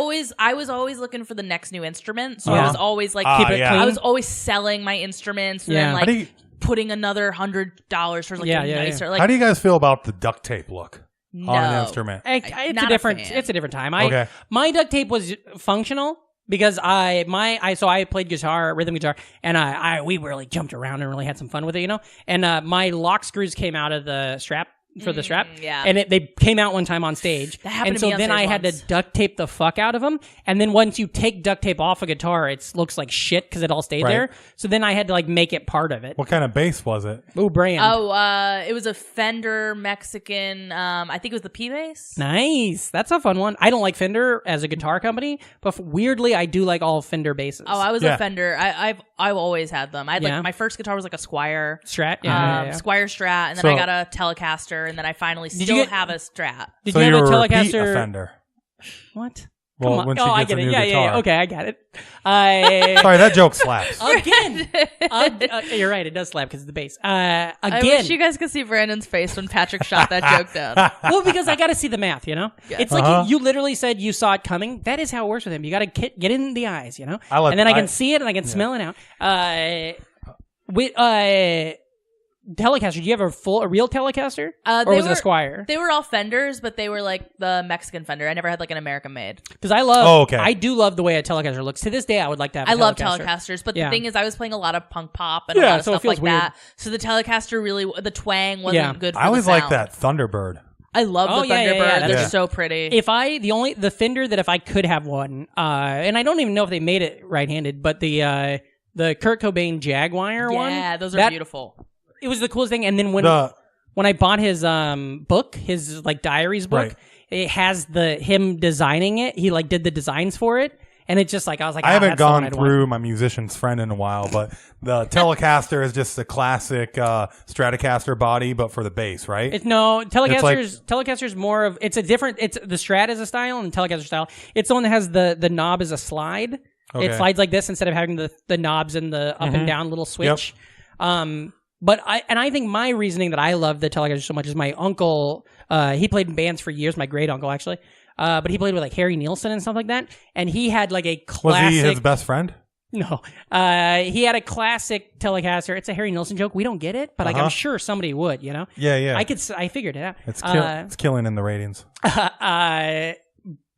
was always looking for the next new instrument. So I was always like keep it clean. I was always selling my instruments and then like putting another $100 for like a nicer. Like, how do you guys feel about the duct tape look on an instrument? It's a different time. My duct tape was functional because I played guitar, rhythm guitar, and we really jumped around and really had some fun with it, you know. And my lock screws came out of the strap. For the strap, and they came out one time on stage, that happened and so to me then I had to duct tape the fuck out of them. And then once you take duct tape off a guitar, it looks like shit because it all stayed there. So then I had to like make it part of it. What kind of bass was it? Ooh, brand. It was a Fender Mexican. I think it was the P bass. Nice, that's a fun one. I don't like Fender as a guitar company, but weirdly, I do like all Fender basses. Oh, I was a Fender. I've always had them. I had like my first guitar was like a Squire Strat, Squire Strat, and then I got a Telecaster. And then I finally have a Strat. Did you have a Telecaster? Fender. What? Well, when she gets a new guitar. Yeah. Okay, I got it. Sorry, that joke slaps. Again. You're right, it does slap because of the bass. Again. I wish you guys could see Brandon's face when Patrick shot that joke down. Well, because I got to see the math, you know? Yeah. It's like you literally said you saw it coming. That is how it works with him. You got to get in the eyes, you know? And then I can see it and I can smell it out. Telecaster, do you have a real Telecaster? Or was it a Squire? They were all Fenders, but they were like the Mexican Fender. I never had like an American made. Because I do love the way a Telecaster looks. To this day, I would like to have a Telecaster. I love Telecasters, but the thing is, I was playing a lot of punk pop and a lot of stuff like that. So the Telecaster really, the twang wasn't good for I always the sound. like that Thunderbird. I love the Thunderbird. They're so pretty. The Fender that if I could have one, and I don't even know if they made it right-handed, but the Kurt Cobain Jaguar one. Yeah, those are beautiful. It was the coolest thing. And then when I bought his book, his like diaries book, it has him designing it. He like did the designs for it. And it's just like, I was like, I haven't gone through my musician's friend in a while, but the Telecaster is just the classic Stratocaster body, but for the bass, right? Telecaster's more of, it's the Strat is a style and Telecaster style. It's the one that has the knob as a slide. Okay. It slides like this instead of having the knobs and the up and down little switch. Yep. But I think my reasoning that I love the Telecaster so much is my uncle, he played in bands for years, my great uncle actually. But he played with like Harry Nilsson and stuff like that. And he had like a classic... Was he his best friend? No. He had a classic Telecaster. It's a Harry Nilsson joke. We don't get it, but like I'm sure somebody would, you know? Yeah. I figured it out. It's killing in the ratings.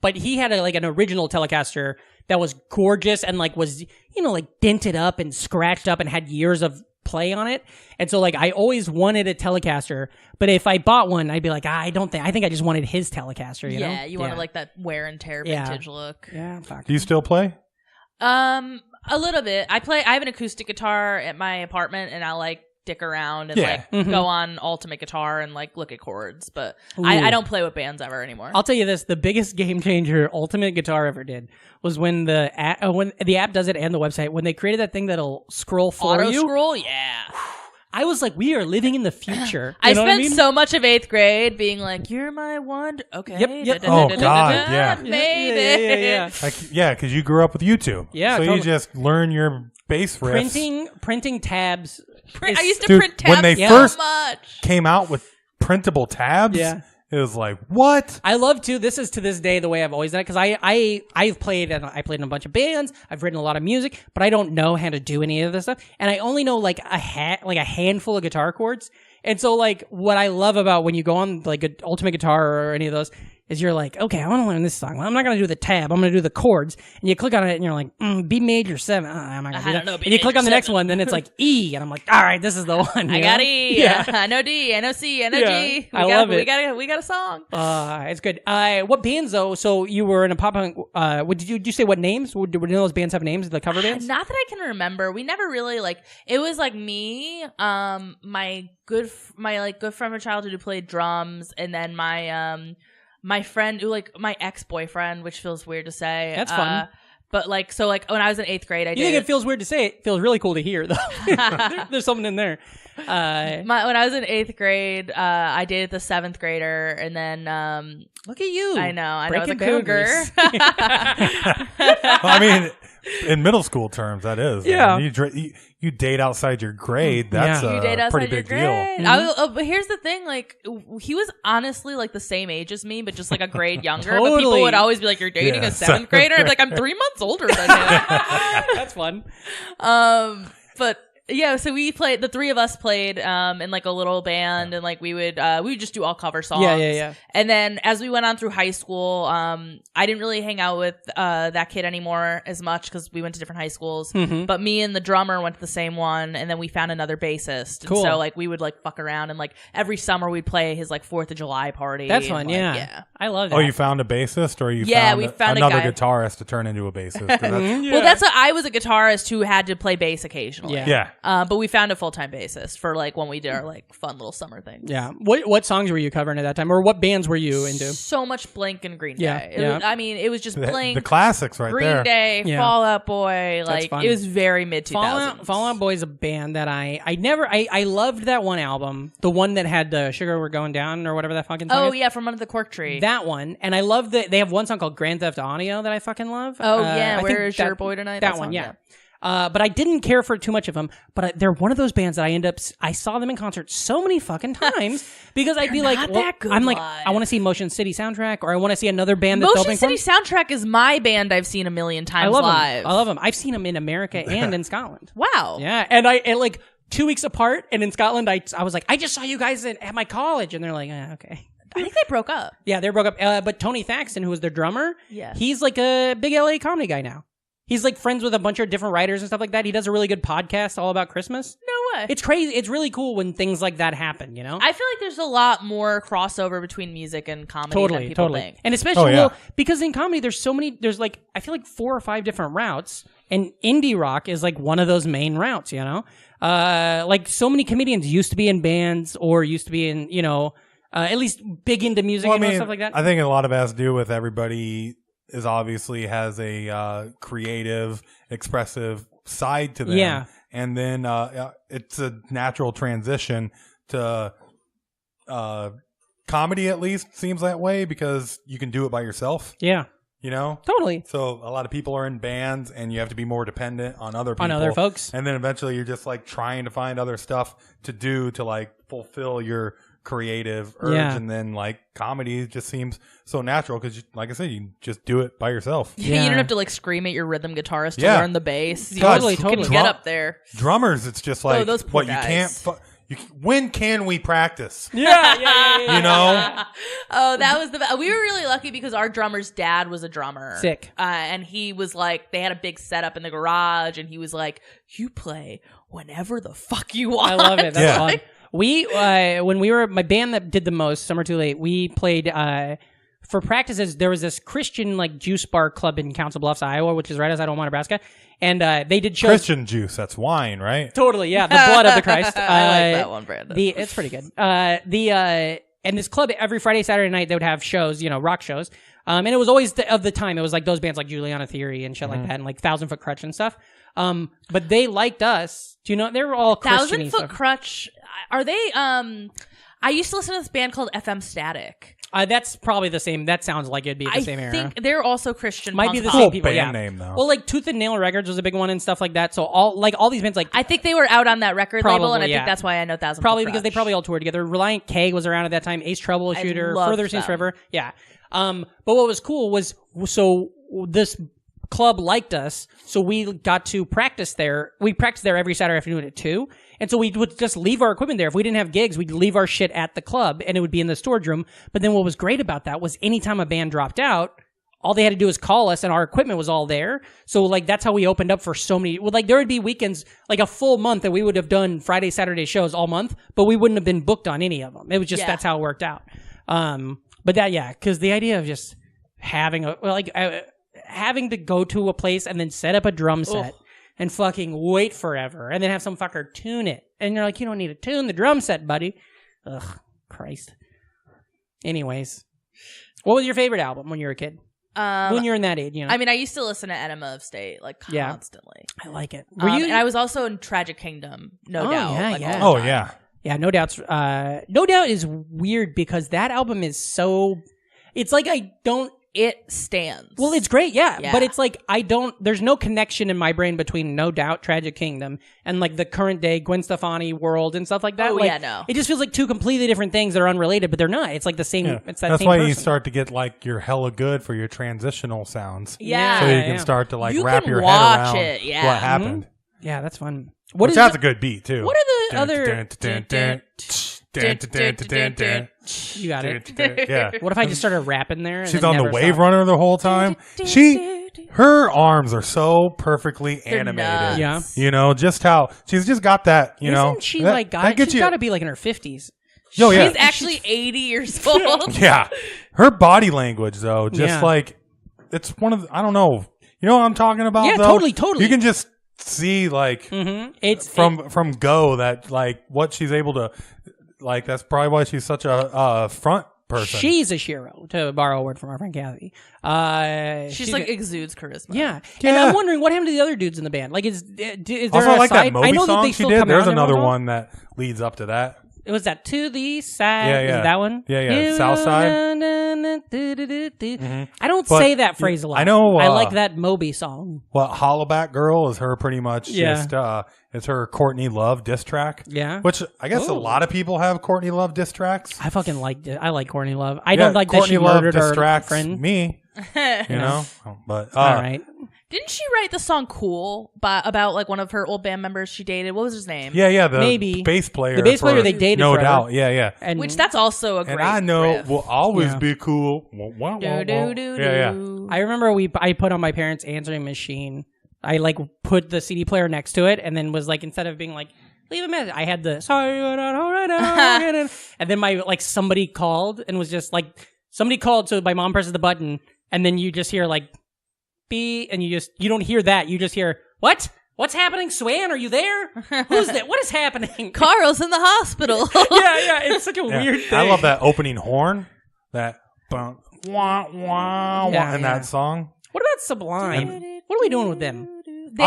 but he had an original Telecaster that was gorgeous and like was, like dented up and scratched up and had years of play on it. And so like I always wanted a Telecaster, but if I bought one, I'd be like, I think I just wanted his Telecaster, you know? Yeah, you wanted like that wear and tear vintage look. Yeah, fuck. Do you still play? A little bit. I have an acoustic guitar at my apartment, and I like dick around and go on Ultimate Guitar and like look at chords, but I don't play with bands ever anymore. I'll tell you this: the biggest game changer Ultimate Guitar ever did was when the app does it and the website, when they created that thing that'll scroll for you. Auto scroll, yeah. I was like, we are living in the future. I spent so much of 8th grade being like, "You're my one." Okay. Yep. Oh God, yeah. Maybe. Yeah, because you grew up with YouTube. Yeah, so totally. you just learn your bass riffs. Printing tabs. I used to print tabs when they so first much. came out with printable tabs. Yeah. It was like, what? I love to. This is to this day the way I've always done it, because I've played in a bunch of bands. I've written a lot of music, but I don't know how to do any of this stuff, and I only know like a handful of guitar chords. And so like what I love about when you go on like an Ultimate Guitar or any of those is you're like, okay, I want to learn this song. Well, I'm not going to do the tab. I'm going to do the chords. And you click on it and you're like, B major 7. I'm not going to do that. Know, and you click on the next one, then it's like E. And I'm like, all right, this is the one. I got E. Yeah. I know D. I know C. I know G. I love it. We got a song. It's good. What bands though? So you were in a pop punk. Did you say what names? Would any of those bands have names? The cover bands? Not that I can remember. We never really it was like me, my good friend from childhood who played drums, and then my friend who my ex-boyfriend, which feels weird to say. That's fun. But when I was in 8th grade, You think it feels weird to say? It feels really cool to hear though. There's something in there. When I was in 8th grade, I dated the 7th grader, and then look at you. I know, I was a Breaking cougar. I mean, in middle school terms, that is. Yeah. I mean, you date outside your grade. That's You date a outside pretty your big deal. grade. But here's the thing: he was honestly the same age as me, but just a grade younger. But people Totally. would always be like, "You're dating a 7th grader." I'd be like, "I'm 3 months older than him." That's fun. But yeah, so the three of us played in a little band, and we would just do all cover songs. Yeah. And then as we went on through high school, I didn't really hang out with that kid anymore as much because we went to different high schools. Mm-hmm. But me and the drummer went to the same one, and then we found another bassist. Cool. And so we would fuck around, and every summer we'd play his 4th of July party. That's fun. And, Yeah, I love that. Oh, you found a bassist, or we found another a guy. guitarist to turn into a bassist? Well, I was a guitarist who had to play bass occasionally. Yeah. But we found a full-time bassist for when we did our fun little summer thing. Yeah. What songs were you covering at that time, or what bands were you into? So much Blink and Green Day. Yeah. It was just Blink, the classics right Green there. Day, Yeah. Fall Out Boy. That's fun. It was very mid-2000s. Fall Out Boy is a band that I loved that one album, the one that had Sugar We're Going Down or whatever that fucking song Oh is. yeah, from Under the Cork Tree. That one, and I love that they have one song called Grand Theft Audio that I fucking love. Oh yeah, I think Where's Your Boy Tonight? That one, song, yeah. But I didn't care for too much of them. But they're one of those bands that I saw them in concert so many fucking times because I'd be like, not well, that good I'm like, live. I want to see Motion City Soundtrack, or I want to see another band that's Motion helping City fun. Soundtrack is my band I've seen a million times I love live. them. I love them. I've seen them in America and in Scotland. Wow. Yeah, and 2 weeks apart, and in Scotland, I was like, I just saw you guys at my college, and they're like, okay. I think they broke up. Yeah, they broke up. But Tony Thaxton, who was their drummer, he's a big LA comedy guy now. He's friends with a bunch of different writers and stuff like that. He does a really good podcast all about Christmas. No way. It's crazy. It's really cool when things like that happen, you know? I feel like there's a lot more crossover between music and comedy than people think. And especially, Oh, yeah. because in comedy, there's so many, I feel like 4 or 5 different routes, and indie rock is one of those main routes, you know? So many comedians used to be in bands or used to be in, at least big into music and stuff like that. I think a lot of it has to do with everybody is obviously has a creative, expressive side to them. Yeah. And then it's a natural transition to comedy, at least seems that way, because you can do it by yourself. Yeah. You know? Totally. So a lot of people are in bands, and you have to be more dependent on other people. On other folks. And then eventually you're just trying to find other stuff to do to fulfill your creative urge. Yeah. And then comedy just seems so natural because, like I said, you just do it by yourself. Yeah. You don't have to scream at your rhythm guitarist to Yeah. learn the bass. You God, just can totally. get up there. Drummers, it's just those poor you guys. can't when can we practice? Yeah. You know? Oh, that was we were really lucky because our drummer's dad was a drummer. Sick. And he was like, they had a big setup in the garage, and he was like, you play whenever the fuck you want. I love it. That's Yeah. fun. We, when we were, my band that did the most, Summer Too Late, we played, for practices, there was this Christian, like, juice bar club in Council Bluffs, Iowa, which is right outside Omaha, Nebraska. And they did shows. Christian juice, that's wine, right? Totally, yeah. The blood of the Christ. I like that one, Brandon. It's pretty good. And this club, every Friday, Saturday night, they would have shows, rock shows. And it was always of the time. It was like those bands like Juliana Theory and shit like that, and like 1,000 Foot Crutch and stuff. But they liked us. Do you know? They were all Christian-y 1,000 Foot stuff. Crutch. Are they? I used to listen to this band called FM Static. That's probably the same. That sounds like it'd be the same era. I think they're also Christian. Might punk be the pop. same people. band Yeah. name though. Well, like Tooth and Nail Records was a big one and stuff like that. So all these bands like I think they were out on that record label, Probably, and I yeah. think that's why I know 1,000. probably Foot because they Crutch. probably all toured together. Reliant K was around at that time. Ace Troubleshooter, loved Further Seems them. Forever. Yeah. But what was cool was so this club liked us, so we got to practice there. We practiced there every Saturday afternoon at 2. And so we would just leave our equipment there. If we didn't have gigs, we'd leave our shit at the club, and it would be in the storage room. But then what was great about that was anytime a band dropped out, all they had to do was call us, and our equipment was all there. So, like, that's how we opened up for so many. Well, like, there would be weekends, like a full month that we would have done Friday, Saturday shows all month, but we wouldn't have been booked on any of them. It was just that's how it worked out. But that, because the idea of just having having to go to a place and then set up a drum set. And fucking wait forever, and then have some fucker tune it. And you're like, you don't need to tune the drum set, buddy. Ugh, Christ. Anyways, what was your favorite album when you were a kid? When you're in that age, I mean, I used to listen to Enema of State, like, constantly. I like it. Were you? And I was also in Tragic Kingdom, no doubt. Yeah, like, yeah. all the Oh time. yeah. Yeah, No Doubt's. No Doubt is weird because that album is so. It's like I don't. It stands. Well, it's great, yeah. Yeah. But it's like I don't. There's no connection in my brain between No Doubt, Tragic Kingdom, and like the current day Gwen Stefani world and stuff like that. Oh, like, yeah, no. It just feels like two completely different things that are unrelated, but they're not. It's like the same. Yeah. It's that That's same why person. you start to get like you're hella good for your transitional sounds. Yeah. So you Yeah, can yeah. start to like You wrap can your watch head around it, yeah. what happened. Yeah, that's fun. Which has a good beat too. What are the other? You got it. Yeah. What if I just started rapping there? And She's then on the never Wave stopped? Runner the whole time. Her arms are so perfectly They're animated. nuts. You know, just how she's just got that, you know. Isn't she that, like that got? gets She's you. got to be like in her 50s. Oh, yeah. She's actually 80 years old. Yeah. Her body language though, just Yeah. like it's one of the, I don't know. You know what I'm talking about? Yeah, though? totally. You can just see like It's from Go that like what she's able to like. That's probably why she's such a front person. She's a shiro, to borrow a word from our friend Kathy. She's like exudes charisma. Yeah. Yeah. And I'm wondering what happened to the other dudes in the band. Like, is there Also, a I like side? that Moby I know song that they she still did. come There's out another every once one that leads up to that. It was that To the Side. Yeah, Is yeah. it that one? Yeah, yeah. South Side. I don't But say that phrase a lot. I know, I like that Moby song. Well, Hollaback Girl is her pretty much just it's her Courtney Love diss track. Yeah. Which I guess a lot of people have Courtney Love diss tracks. I fucking like it. I like Courtney Love. I don't like Courtney that she Love murdered her distracts friend. me. You know? But All right. Didn't she write the song "Cool" about like one of her old band members she dated? What was his name? Yeah, the Maybe. bass player. The bass player for they dated No forever. doubt. Yeah. And Which that's also a great. And I know riff. will always Yeah. be cool. Wah, wah, wah, wah. Yeah. I remember I put on my parents' answering machine. I like put the CD player next to it, and then was like, instead of being like, leave a message, I had the sorry, and then my like somebody called and was just like somebody called, so my mom presses the button, and then you just hear like beep, and you don't hear that, you just hear what? What's happening, Swan? Are you there? Who's that? What is happening? Carl's in the hospital. yeah, it's such a weird thing. I love that opening horn. That bum, wah, wah, wah, Yeah, in yeah. that song. What about Sublime? What are we doing with them? They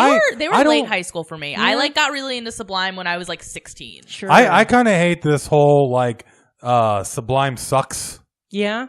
were I late don't- high school for me. I like got really into Sublime when I was like 16. Sure. I kind of hate this whole like Sublime sucks yeah.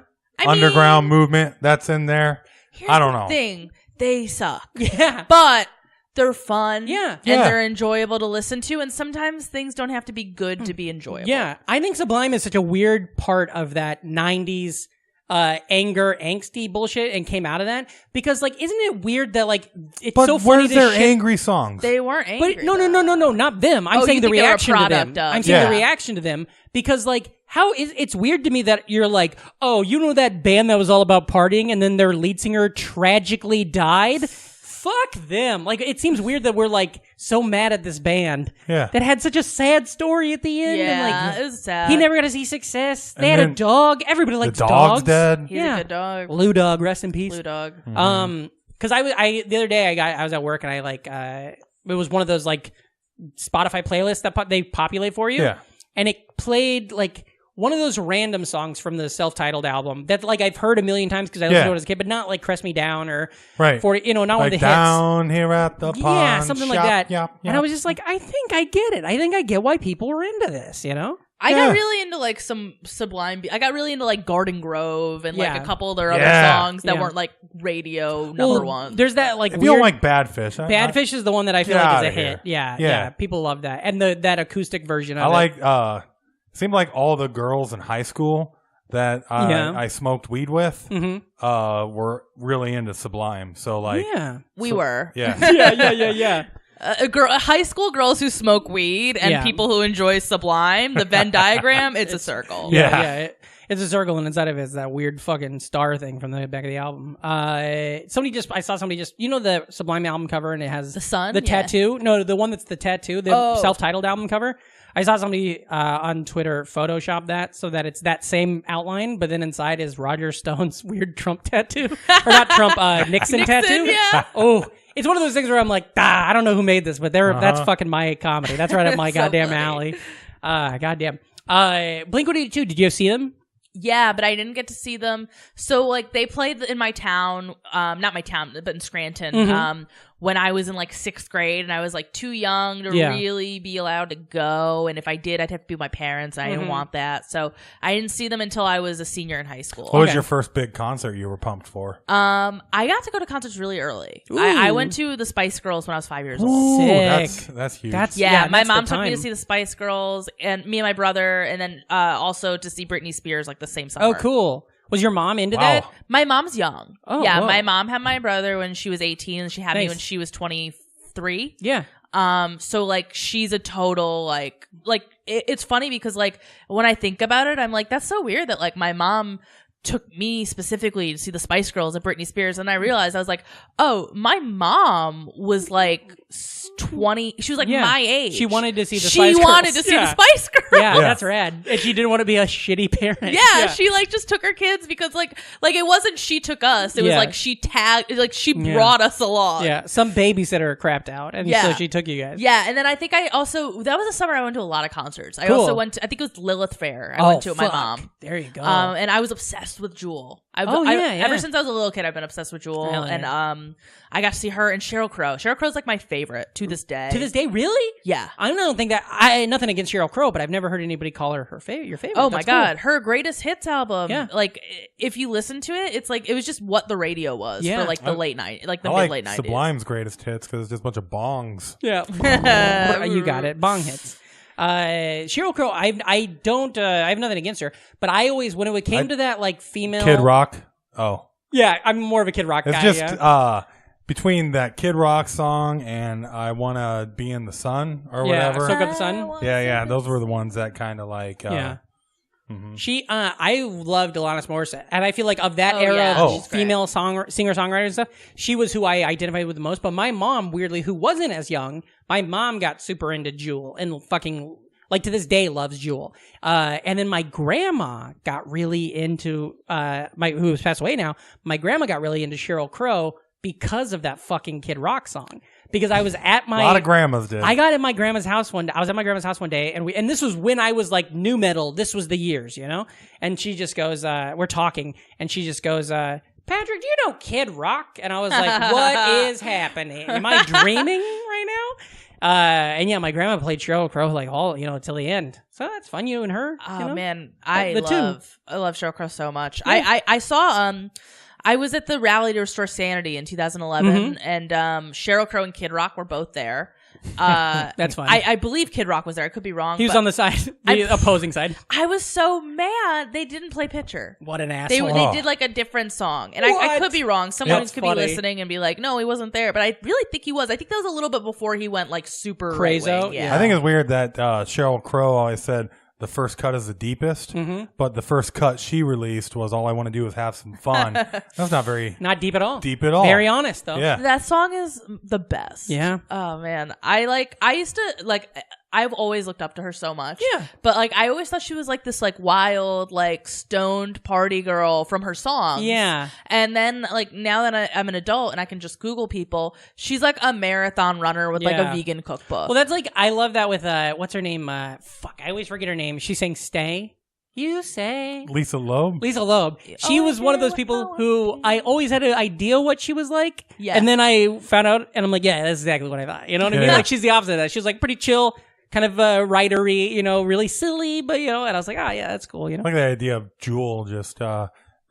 underground movement that's in there. I don't know. Thing they suck, Yeah. but they're fun. Yeah. and Yeah. they're enjoyable to listen to. And sometimes things don't have to be good to be enjoyable. Yeah, I think Sublime is such a weird part of that 90s anger, angsty bullshit and came out of that? Because like, isn't it weird that like it's But so funny? where's their angry songs? They weren't angry. But no, not them. I'm saying the reaction to them. I'm saying the reaction to them because like it's weird to me that you're like, oh, you know that band that was all about partying and then their lead singer tragically died? Fuck them. Like, it seems weird that we're like so mad at this band that had such a sad story at the end. Yeah, and, like, it was sad. He never got to see success. They had a dog. Everybody likes the dogs. Dog's dead. He's a good dog. Blue Dog, rest in peace. Blue Dog. Because I the other day I was at work and I like it was one of those like Spotify playlists that they populate for you. Yeah. And it played like one of those random songs from the self-titled album that like I've heard a million times because I listened to it as a kid, but not like "Crest Me Down" or 40, not one of the hits. Down here at the pond. Yeah, something like that. Yep. And I was just like, I think I get it. I think I get why people were into this. I got really into like some Sublime. I got really into like Garden Grove and like a couple of their other songs that weren't like radio number one. There's that like if you don't like Badfish. Badfish is the one that I feel like is a hit. Yeah. People love that. And that acoustic version of it. I like seemed like all the girls in high school that I smoked weed with were really into Sublime. So like we were. Yeah. Yeah. High school girls who smoke weed and people who enjoy Sublime, the Venn diagram, it's a circle. Yeah. It's a circle, and inside of it is that weird fucking star thing from the back of the album. I saw somebody just, the Sublime album cover, and it has the sun, the tattoo. No, the one that's the tattoo, the self-titled album cover. I saw somebody on Twitter Photoshop that so that it's that same outline, but then inside is Roger Stone's weird Trump tattoo, or not Trump, Nixon tattoo. Yeah. Oh. It's one of those things where I'm like, I don't know who made this, but that's fucking my comedy. That's right up my goddamn alley. Goddamn. Blink-182, did you see them? Yeah, but I didn't get to see them. So, like, they played in my town, not my town, but in Scranton, when I was in, like, 6th grade, and I was, like, too young to really be allowed to go, and if I did, I'd have to be with my parents, and I didn't want that. So, I didn't see them until I was a senior in high school. What was your first big concert you were pumped for? I got to go to concerts really early. I went to the Spice Girls when I was 5 years old. Sick. That's huge. My mom took me to see the Spice Girls, and me and my brother, and then also to see Britney Spears, like, the same summer. Oh, cool. Was your mom into that? My mom's young. Oh, yeah. whoa. My mom had my brother when she was 18, and she had me when she was 23. Yeah. So like she's a total like it's funny because like when I think about it, I'm like, that's so weird that like my mom took me specifically to see the Spice Girls and Britney Spears, and I realized I was like, oh, my mom was like 20. She was like my age. She wanted to see the Spice Girls. She wanted to see the Spice Girls. Yeah, that's rad. And she didn't want to be a shitty parent. Yeah, she like just took her kids because like it wasn't she took us. It was like she brought us along. Yeah, some babysitter crapped out, and so she took you guys. Yeah, and then I think that was the summer I went to a lot of concerts. I also went to, I think it was Lilith Fair. I went to with my mom. There you go. And I was obsessed with Jewel. Ever since I was a little kid, I've been obsessed with Jewel, and I got to see her and Sheryl Crow. Sheryl Crow's like my favorite to this day. To this day, really? Yeah. I don't think that nothing against Sheryl Crow, but I've never heard anybody call her your favorite. Oh my god, her greatest hits album. Yeah. Like if you listen to it, it's like it was just what the radio was for like the late night, like the mid late 90s. Sublime's greatest hits because it's just a bunch of bongs. Yeah. You got it. Bong hits. Sheryl Crow, I have nothing against her, but I always, when it came to that like female Kid Rock. Oh. Yeah, I'm more of a Kid Rock guy. It's just between that Kid Rock song and I Wanna Be in the Sun or whatever. Soak Up the Sun. Yeah, those were the ones that kind of like She, I loved Alanis Morissette, and I feel like of that era of female singer-songwriters and stuff, she was who I identified with the most. But my mom, weirdly, who wasn't as young, my mom got super into Jewel and fucking, like, to this day loves Jewel. And then my grandma got really into, who has passed away now, my grandma got really into Sheryl Crow because of that fucking Kid Rock song. Because I was at my... A lot of grandmas did. I was at my grandma's house one day, and this was when I was like new metal. This was the years, And she just goes, we're talking, and she just goes, Patrick, do you know Kid Rock? And I was like, what is happening? Am I dreaming right now? And yeah, my grandma played Sheryl Crow like all, till the end. So that's fun, you and her. Oh man, I love Sheryl Crow so much. Yeah. I saw I was at the rally to restore sanity in 2011, and Sheryl Crow and Kid Rock were both there. That's fine. I believe Kid Rock was there. I could be wrong. He was on the side, the opposing side. I was so mad they didn't play Pitcher. What an asshole. They did like a different song. And I could be wrong. Someone could funny. be listening and be like, no, he wasn't there. But I really think he was. I think that was a little bit before he went like super crazy. Yeah. I think it's weird that Sheryl Crow always said the first cut is the deepest, but the first cut she released was All I Want to Do Is Have Some Fun. That's not very not deep at all. Deep at all. Very honest though. Yeah. That song is the best. Yeah. Oh man. I've always looked up to her so much. Yeah. But like I always thought she was like this like wild, like stoned party girl from her songs. Yeah. And then like now that I'm an adult and I can just Google people, she's like a marathon runner with like a vegan cookbook. Well, that's like I love that with what's her name? I always forget her name. She sang "Stay." You say Lisa Loeb. Lisa Loeb. She was one of those people who I always had an idea what she was like. Yeah. And then I found out and I'm like, yeah, that's exactly what I thought. You know what I mean? Like she's the opposite of that. She was like pretty chill, kind of writery, you know, really silly, but you know, and I was like, oh yeah, that's cool, you know. I like the idea of Jewel just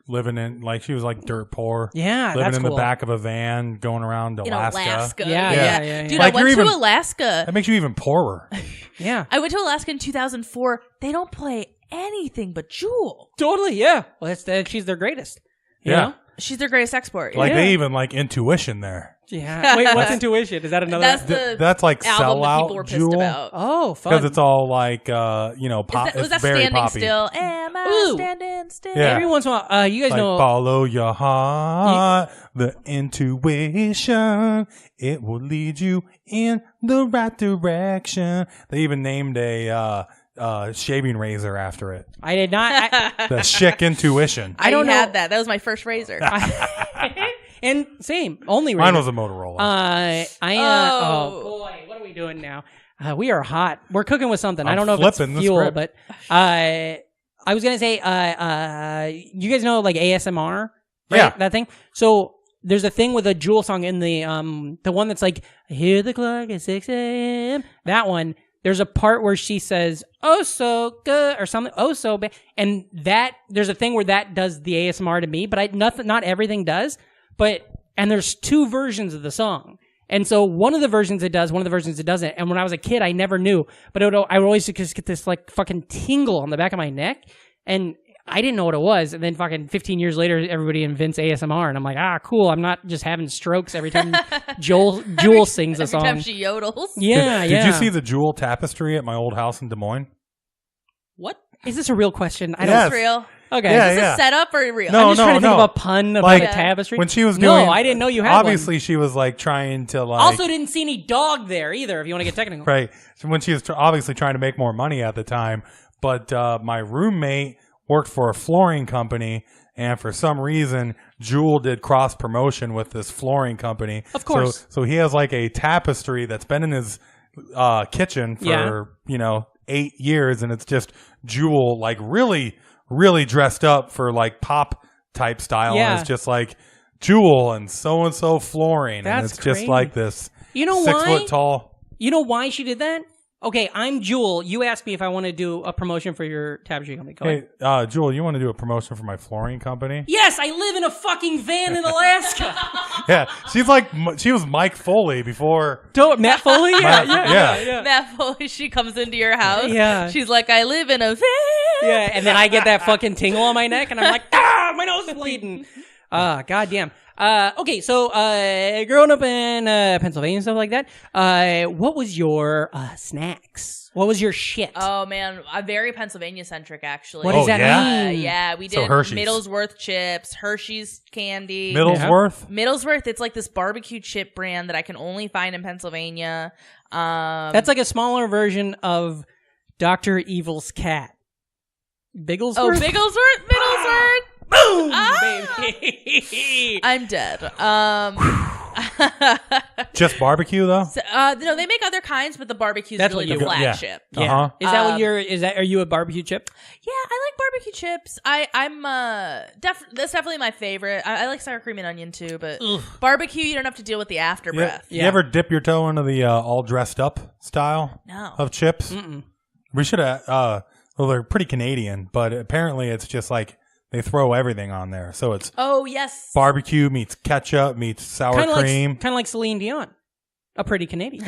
living in, like she was like dirt poor. Yeah, living that's in cool. the back of a van, going around Alaska. Yeah. Dude, Like I went to Alaska. That makes you even poorer. Yeah. I went to Alaska in 2004. They don't play anything but Jewel. Totally, yeah. Well, she's their greatest. You know? She's their greatest export. Like they even like Intuition there. Yeah. Wait, what's Intuition? Is that another? That's like album that people were sellout pissed Jewel. about. Oh, fun. Because it's all like pop. Was that it's very Standing poppy. Still? Am I standing still? Yeah. Every once in a while, you guys Like know. follow your heart, the intuition, it will lead you in the right direction. They even named a shaving razor after it. I did not. The Chic Intuition. I don't had that. That was my first razor. And same, only razor. Mine was a Motorola. Oh boy, what are we doing now? We are hot. We're cooking with something. I don't know if it's fuel, but I was gonna say, you guys know like ASMR, right? Yeah, that thing. So there's a thing with a Jewel song in the one that's like, I hear the clock at 6 a.m. That one. There's a part where she says, "Oh, so good," or something. "Oh, so bad," and that there's a thing where that does the ASMR to me, but not everything does. And there's two versions of the song. And so one of the versions it does, one of the versions it doesn't. And when I was a kid, I never knew. But I would always just get this like fucking tingle on the back of my neck. And I didn't know what it was. And then fucking 15 years later, everybody invents ASMR. And I'm like, cool. I'm not just having strokes every time Jewel sings a song. Every time she yodels. Yeah, Did you see the Jewel tapestry at my old house in Des Moines? What? Is this a real question? I Yes. It's real. Okay. Yeah, Is this a setup or real? No, I'm just trying to think of a pun about Like, a tapestry. When she was doing... No, I didn't know you had obviously, one. she was like trying to like... Also didn't see any dog there either, if you want to get technical. Right. So when she was obviously trying to make more money at the time, but my roommate worked for a flooring company, and for some reason, Jewel did cross promotion with this flooring company. Of course. So he has like a tapestry that's been in his kitchen for 8 years, and it's just Jewel like really, really dressed up for like pop type style. Yeah. And it's just like Jewel and so flooring, That's and it's just crazy. like this. You know 6 why? foot tall. You know why she did that? Okay, I'm Jewel. You asked me if I want to do a promotion for your tapestry company. Go ahead. Hey, Jewel, you want to do a promotion for my flooring company? Yes, I live in a fucking van in Alaska. Yeah, she was Mike Foley before. Matt Foley? Yeah. Matt Foley, she comes into your house. Yeah. She's like, I live in a van. Yeah, and then I get that fucking tingle on my neck, and I'm like, my nose is bleeding. Goddamn. Okay, so growing up in Pennsylvania and stuff like that, what was your snacks? What was your shit? Oh man, very Pennsylvania centric actually. What does that mean? Yeah, we did Hershey's. Middlesworth chips, Hershey's candy. Middlesworth? Middlesworth, it's like this barbecue chip brand that I can only find in Pennsylvania. That's like a smaller version of Dr. Evil's cat. Bigglesworth? Oh, Bigglesworth? Middlesworth? Boom, baby. I'm dead. Just barbecue though? So, no, they make other kinds, but the barbecue's That's really what the you- flagship. Yeah. Uh-huh. Is that what are you a barbecue chip? Yeah, I like barbecue chips. I'm that's definitely my favorite. I like sour cream and onion too, but barbecue you don't have to deal with the after breath. You ever dip your toe into the all dressed up style No. of chips? Mm-mm. We should have, well, they're pretty Canadian, but apparently it's just like they throw everything on there. So it's Oh yes. barbecue meets ketchup meets sour cream. Kind of like Celine Dion. a pretty Canadian.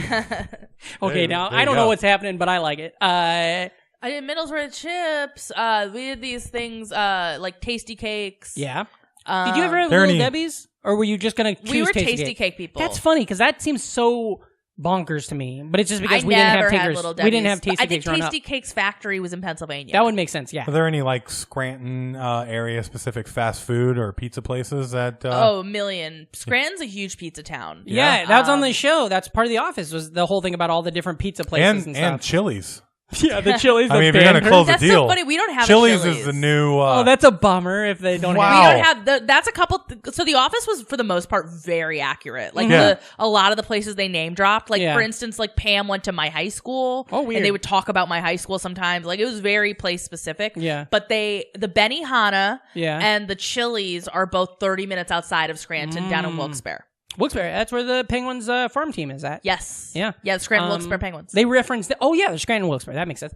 Okay, now there I you don't go. know what's happening, but I like it. I did Middlesbrough chips. We did these things like tasty cakes. Yeah. Did you ever have There Little any- Debbie's, or were you just gonna choose We were tasty cake people. That's funny because that seems so bonkers to me, but it's just because I we didn't never have had takers. Little We didn't Debbie's. have tasty I think cakes growing Tasty up. Cakes Factory was in Pennsylvania. That would make sense. Yeah. Are there any like Scranton area specific fast food or pizza places that? a million. Scranton's a huge pizza town. Yeah, that was on the show. That's part of The Office. Was the whole thing about all the different pizza places and stuff. and Chili's. Yeah, the Chili's. I mean, if you're gonna close That's the deal, so funny. We don't have Chili's a Chili's. is the new. Oh, that's a bummer if they don't. Wow. We have don't have that's a couple. So The Office was for the most part very accurate. Like Yeah. a lot of the places they name dropped. Like Yeah. for instance, like Pam went to my high school. Oh, weird. And they would talk about my high school sometimes. Like it was very place specific. Yeah. But the Benihana Yeah. and the Chili's are both 30 minutes outside of Scranton, down in Wilkes-Barre. Wilkes-Barre. That's where the Penguins farm team is at. Yes. Yeah. Yeah. The Scranton Wilkes-Barre Penguins. They referenced. the Scranton Wilkes-Barre. That makes sense.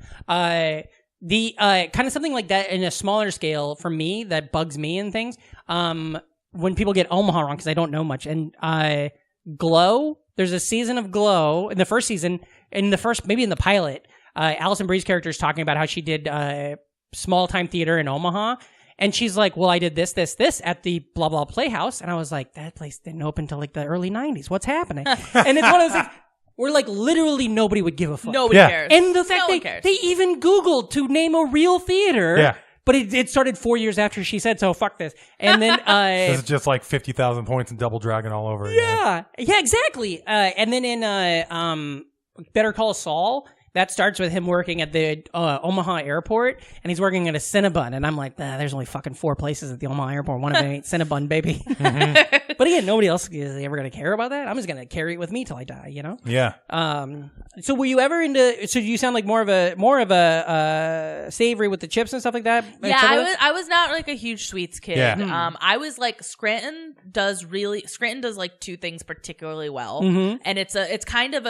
The kind of something like that in a smaller scale for me that bugs me and things. When people get Omaha wrong because I don't know much. And Glow. There's a season of Glow in the first season. Maybe in the pilot, Alison Brie's character is talking about how she did small time theater in Omaha. And she's like, well, I did this at the blah, blah Playhouse. And I was like, that place didn't open until like the early 90s. What's happening? And it's one of those things where like literally nobody would give a fuck. Nobody Yeah. cares. And the fact No one cares. they even Googled to name a real theater. Yeah. But it started 4 years after she said so. Fuck this. And then, This is just like 50,000 points and Double Dragon all over again. yeah, exactly. And then in Better Call Saul, that starts with him working at the Omaha airport, and he's working at a Cinnabon. And I'm like, there's only fucking 4 places at the Omaha airport. One of them ain't Cinnabon, baby. But again, nobody else is ever going to care about that. I'm just going to carry it with me till I die, you know? Yeah. So were you ever into? So you sound like more of a savory with the chips and stuff like that. Yeah, I was not like a huge sweets kid. Yeah. I was like Scranton does like 2 things particularly well, and it's kind of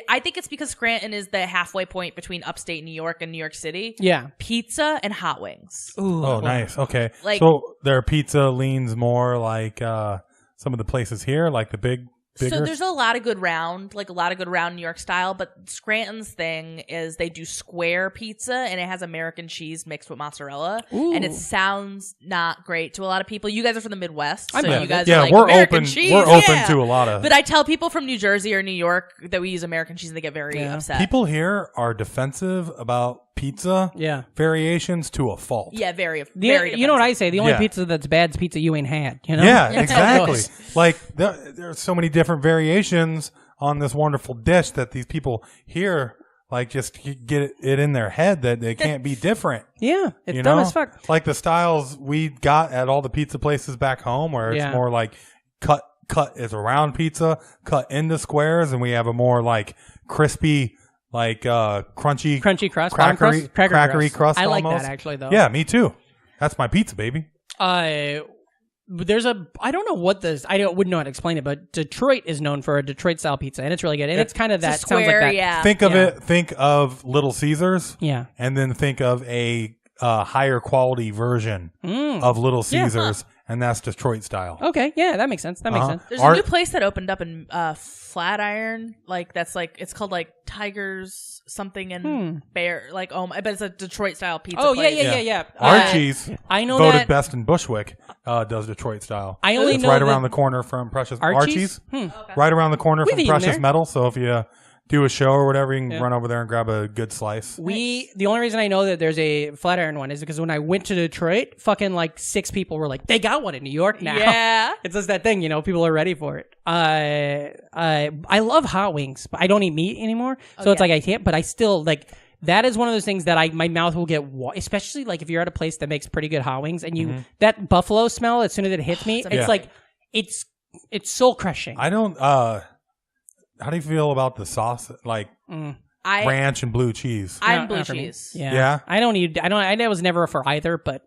I think it's because Scranton is the halfway point between upstate New York and New York City. Yeah, pizza and hot wings. Ooh, Oh, nice. Okay. Like- so their pizza leans more like some of the places here, like the bigger. So there's a lot of good round New York style, but Scranton's thing is they do square pizza and it has American cheese mixed with mozzarella, and it sounds not great to a lot of people. You guys are from the Midwest, so you guys are like we're American open. cheese. We're open to a lot of. But I tell people from New Jersey or New York that we use American cheese and they get very upset. People here are defensive about pizza variations to a fault. Yeah, very you know what I say? The only Yeah. pizza that's bad is pizza you ain't had. You know? Yeah, That's how it exactly. goes. Like there are so many different variations on this wonderful dish that these people here like just get it in their head that they can't be different. Yeah, it's You dumb know? as fuck. Like the styles we got at all the pizza places back home, where it's Yeah. more like cut is a round pizza, cut into squares, and we have a more like crispy, like crunchy crust, bottom crackery crust. I like almost. that actually though. Yeah, me too. That's my pizza, baby. There's I don't know what this, wouldn't know how to explain it, but Detroit is known for a Detroit style pizza, and it's really good. And it's kind of that, square, sounds like that. yeah. Think of Little Caesars. Yeah. And then think of a higher quality version of Little Caesars, and that's Detroit style. Okay, yeah, that makes sense. That makes sense. There's a new place that opened up in Flatiron, like that's like it's called like Tigers something and Bear, like but it's a Detroit style pizza. Oh place. yeah. Archie's, I know voted that best in Bushwick, does Detroit style. I only it's know right that around the corner from Precious Archie's? Right around the corner We've from eaten Precious there. Metal. So if you do a show or whatever, you can run over there and grab a good slice. The only reason I know that there's a Flatiron one is because when I went to Detroit, fucking like 6 people were like, they got one in New York now. Yeah. It's just that thing, people are ready for it. I love hot wings, but I don't eat meat anymore. So it's like I can't, but I still like, that is one of those things that my mouth will get, especially like if you're at a place that makes pretty good hot wings and that buffalo smell, as soon as it hits me, it's like, it's soul crushing. I don't, how do you feel about the sauce? Like ranch and blue cheese? I'm blue Not for me. cheese. Yeah. I was never for either, but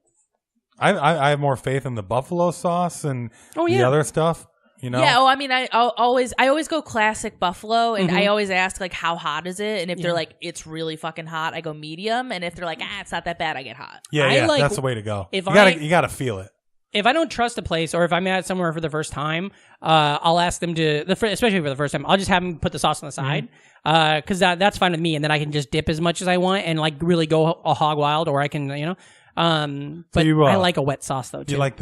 I have more faith in the buffalo sauce and the other stuff. Yeah. I mean, I always go classic buffalo, and I always ask like, how hot is it? And if they're like, it's really fucking hot, I go medium. And if they're like, it's not that bad, I get hot. Yeah, like- that's the way to go. if You gotta feel it. if I don't trust a place or if I'm at somewhere for the first time, I'll ask them to, especially for the first time, I'll just have them put the sauce on the side because that's fine with me, and then I can just dip as much as I want and like really go a hog wild, or I can, but I like a wet sauce though too. You like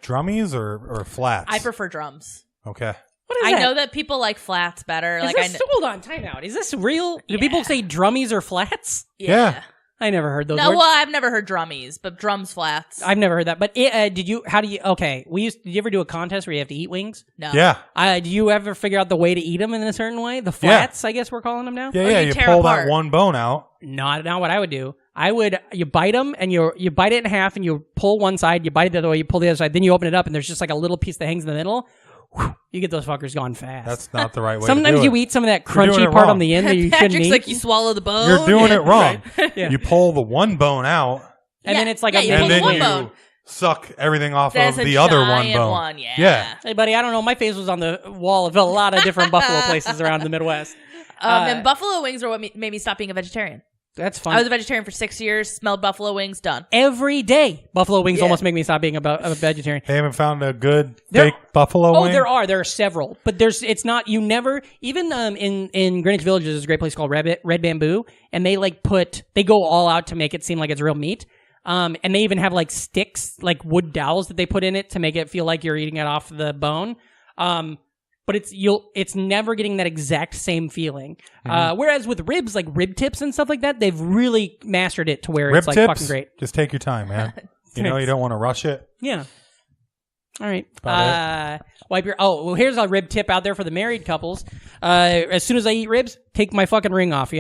drummies or flats? I prefer drums. Okay. What is I that? know that people like flats better. Hold on, time out. Is this real? Do people say drummies or flats? Yeah. I never heard those No, words. well, I've never heard drummies, but drums flats. I've never heard that. But did you ever do a contest where you have to eat wings? No. Yeah. Did you ever figure out the way to eat them in a certain way? The flats, I guess we're calling them now? Yeah, you tear pull apart. that one bone out. Not what I would do. You bite them and you bite it in half and you pull one side, you bite it the other way, you pull the other side, then you open it up and there's just like a little piece that hangs in the middle. Whew, you get those fuckers gone fast. That's not the right way Sometimes to do it. you eat some of that You're doing crunchy it part wrong. on the end that you shouldn't Patrick's eat. like, you swallow the bone. You're doing it wrong. Yeah. You pull the one bone out, and then it's like you a pull and the then one you bone. suck everything off There's of a the other one giant bone. one, yeah. Yeah. Hey, buddy, I don't know. My face was on the wall of a lot of different buffalo places around the Midwest. And buffalo wings are what made me stop being a vegetarian. That's fun. I was a vegetarian for 6 years, smelled buffalo wings, done. Every day, buffalo wings almost make me stop being a vegetarian. They haven't found a good fake buffalo wing? There are several, but it's not, you never, even in Greenwich Village, there's a great place called Red Bamboo, and they they go all out to make it seem like it's real meat. And they even have like sticks, like wood dowels that they put in it to make it feel like you're eating it off the bone. But it's never getting that exact same feeling. Whereas with ribs, like rib tips and stuff like that, they've really mastered it to where Rib it's like tips? fucking great. Just take your time, man. You don't want to rush it. Yeah. All right. About Wipe your. Oh, well, here's a rib tip out there for the married couples. As soon as I eat ribs, take my fucking ring off.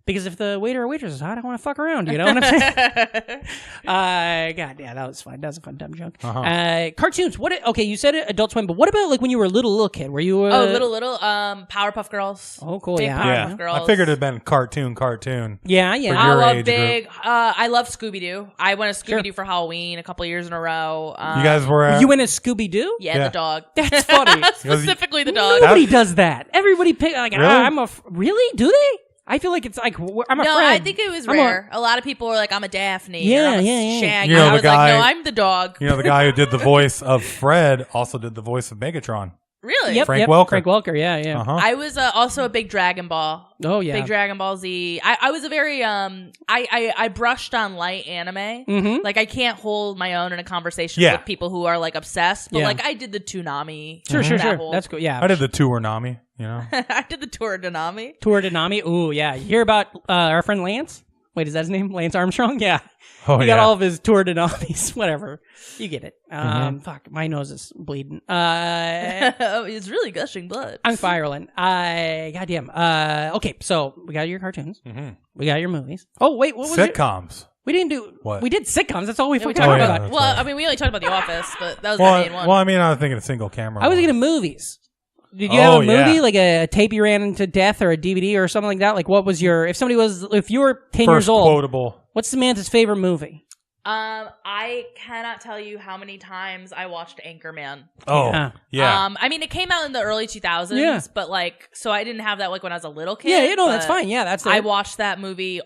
Because if the waiter or waitress is hot, I want to fuck around. You know what I'm saying? God, yeah, that was fun. That was a fun dumb joke. Cartoons. Okay, you said it, Adult Swim, but what about like when you were a little kid? Were you? Little. Powerpuff Girls. Oh, cool. Big Yeah. Powerpuff Yeah. Girls. I figured it'd been cartoon. Yeah. For I your love age big. I love Scooby Doo. I went to Scooby Doo for Halloween a couple years in a row. You guys were at... You went as Scooby Doo? Yeah, the dog. That's funny. Specifically the dog. Nobody does that. Everybody pick like Really? really? Do they? I feel like it's like I'm a No, friend. I think it was rare. A lot of people were like, I'm a Daphne. Yeah, or I'm a yeah. Shaggy. You know, I the was guy- like, no, I'm the dog. You know, the guy who did the voice of Fred also did the voice of Megatron. Really? Yep, Frank yep, Welker. Frank Welker, yeah. Uh-huh. I was also a big Dragon Ball. Oh, yeah. Big Dragon Ball Z. I was a very I brushed on light anime. Mm-hmm. Like I can't hold my own in a conversation Yeah. with people who are like obsessed. But Yeah. like I did the Toonami. Sure. that whole- That's cool. Yeah. I did the tour Nami, you know. I did the tour of Toonami. Tour de Nami. Ooh, yeah. You hear about our friend Lance? Wait, is that his name? Lance Armstrong? Yeah. Oh, He yeah. got all of his Tour de Namis. Whatever. You get it. Mm-hmm. Fuck, my nose is bleeding. It's really gushing blood. I'm spiraling. Goddamn. Okay, so we got your cartoons. Mm-hmm. We got your movies. Oh, wait, what was it? Sitcoms. We didn't do... What? We did sitcoms. That's all we Yeah, we fucking talked Oh, talked yeah. about. That's well, right. I mean, we only talked about The Office, but that was Well, the main one. well, I mean, I was thinking a single camera. I was one. thinking of movies. Did you have Oh, a movie, yeah. like a tape you ran into death or a DVD or something like that? Like, what was your... If you were 10 years First old, quotable. what's Samantha's favorite movie? I cannot tell you how many times I watched Anchorman. Oh, yeah. I mean, it came out in the early 2000s, Yeah. but like, so I didn't have that like when I was a little kid. Yeah, that's but fine. Yeah, that's I watched that movie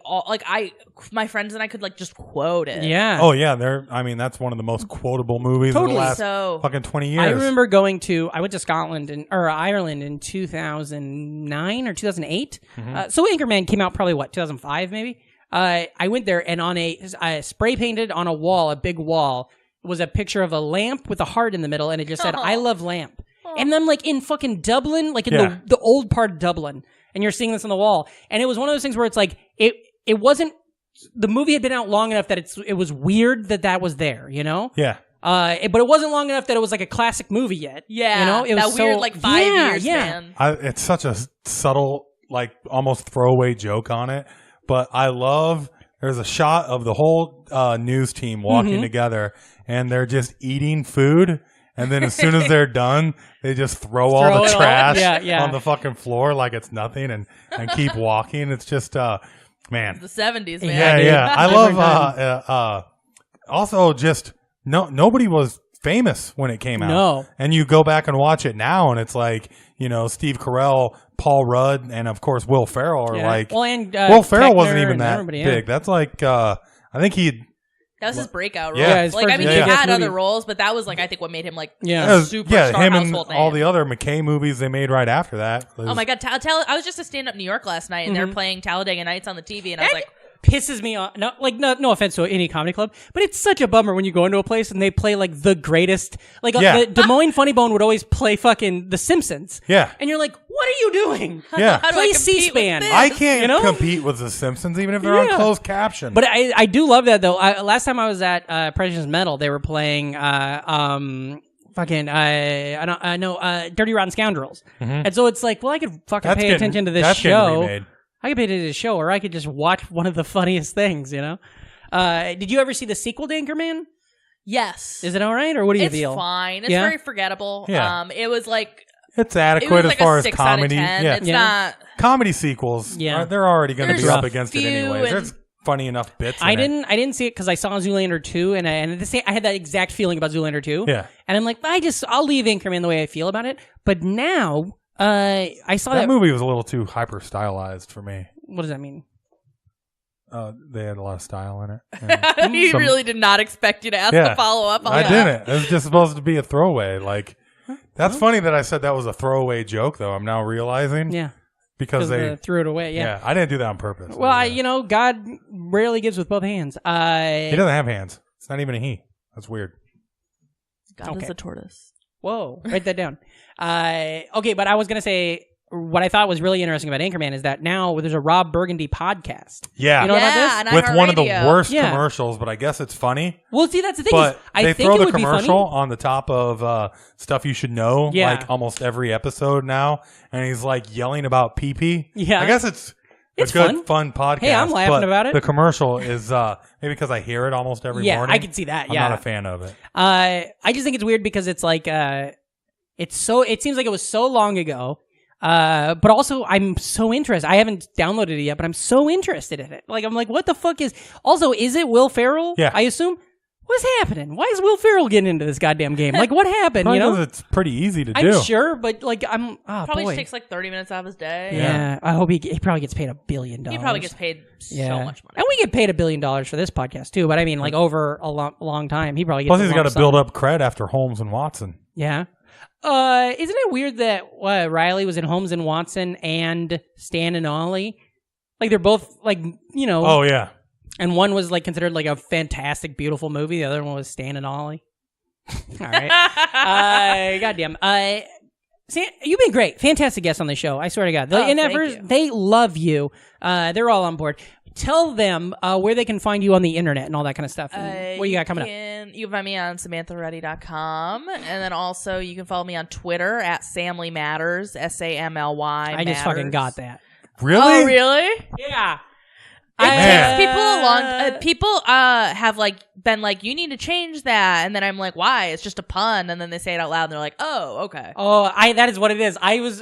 my friends and I could like just quote it. Yeah. Oh, yeah. That's one of the most quotable movies Totally. of the last So- fucking 20 years. I remember I went to Scotland or Ireland in 2009 or 2008. So Anchorman came out probably 2005 maybe. I went there and on I spray painted on a wall, a big wall, was a picture of a lamp with a heart in the middle, and it just said, "I love lamp." And then like in fucking Dublin, like in the old part of Dublin, and you're seeing this on the wall, and it was one of those things where it's like it wasn't. The movie had been out long enough that it was weird that was there, you know? Yeah. But it wasn't long enough that it was like a classic movie yet. Yeah. You know? It was that weird like 5 years, man. It's such a subtle, like almost throwaway joke on it. But I love, there's a shot of the whole news team walking together and they're just eating food. And then as soon as they're done, they just throw all the it all- trash yeah. on the fucking floor like it's nothing and keep walking. It's just, man. The 70s, man. Yeah, dude. yeah. I Different love, also just, nobody was famous when it came out. No. And you go back and watch it now and it's like, Steve Carell, Paul Rudd, and of course Will Ferrell are like. Well, and Will Ferrell wasn't Techner even and that everybody, big. That's like I think That was his breakout role. Yeah, his like, first I mean, big he ass had movie. other roles, but that was like, I think what made him like Yeah. a superstar him and household name. all the other McKay movies they made right after that. Oh my God. I was just a stand up New York last night and they're playing Talladega Nights on the TV and I was like, pisses me off. No offense to any comedy club, but it's such a bummer when you go into a place and they play like the greatest. Like the Des Moines Funny Bone would always play fucking The Simpsons. Yeah. And you're like, what are you doing? Yeah. how do Play I compete with C-SPAN. this? I can't You know? compete with The Simpsons even if they're on closed caption. But I do love that though. Last time I was at Precious Metal, they were playing Dirty Rotten Scoundrels, and so it's like, well, I could fucking pay attention to this show. I could pay attention to the show, or I could just watch one of the funniest things. You know? Did you ever see the sequel to Anchorman? yes. Is it all right, or what do you It's feel? fine. It's Yeah? very forgettable. Yeah. It was like, it's it adequate was as like far a as 6 comedy. out of 10. Yeah. It's Yeah. not. Comedy sequels, Yeah. they're already going to be There's up a against it few anyways. and- There's funny enough bits. I in didn't see it because I saw Zoolander 2, and I had that exact feeling about Zoolander 2. Yeah. And I'm like, I'll leave Anchorman the way I feel about it. But now, I saw That movie was a little too hyper stylized for me. What does that mean? They had a lot of style in it. And He some- really did not expect you to ask Yeah. the follow up on I that. didn't. It was just supposed to be a throwaway. Like, that's funny that I said that was a throwaway joke, though. I'm now realizing. Yeah. Because they threw it away. Yeah. I didn't do that on purpose. Well, Yeah. God rarely gives with both hands. He doesn't have hands. It's not even a he. That's weird. God Okay. is a tortoise. Whoa, write that down. Okay, but I was gonna say what I thought was really interesting about Anchorman is that now there's a Rob Burgundy podcast. Yeah. You know about this? and With one of the iHeartRadio. worst Yeah. commercials, but I guess it's funny. Well, see, that's the thing. But Is, I they think throw it the would be commercial funny. on the top of stuff you should know, Yeah. like almost every episode now, and he's like yelling about pee-pee. Yeah. I guess it's It's a good, fun podcast. Hey, I'm laughing but about it. The commercial is maybe because I hear it almost every Yeah, morning. I can see that. I'm Yeah, not a fan of it. I just think it's weird because it's like it seems like it was so long ago. But also I'm so interested. I haven't downloaded it yet, but I'm so interested in it. Like I'm like, what the fuck is it Will Ferrell? Yeah. I assume. What's happening? Why is Will Ferrell getting into this goddamn game? Like what happened? Probably You know? 'cause it's pretty easy to I'm do. sure, but like oh Probably boy. just takes like 30 minutes out of his day. Yeah, I hope he probably gets paid $1 billion. He probably gets paid so much money. and we get paid $1 billion for this podcast too. But I mean, like over a long time, he probably gets. Plus, a he's lump got to sum. build up cred after Holmes and Watson. Yeah. Isn't it weird that Riley was in Holmes and Watson and Stan and Ollie? Like they're both like Oh yeah. and one was like considered like a fantastic, beautiful movie. The other one was Stan and Ollie. All right. Goddamn. Sam, you've been great. Fantastic guest on the show. I swear to God. The thank NFers, you. they love you. They're all on board. Tell them where they can find you on the internet and all that kind of stuff. And what you got coming up? You can find me on SamanthaRuddy.com. And then also you can follow me on Twitter at Samly Matters, SAMLY. I just fucking got that. Really? Oh, really? Yeah. It Man. takes people a long. People have like been like, you need to change that, and then I'm like, why? It's just a pun, and then they say it out loud, and they're like, oh, okay. Oh, that is what it is.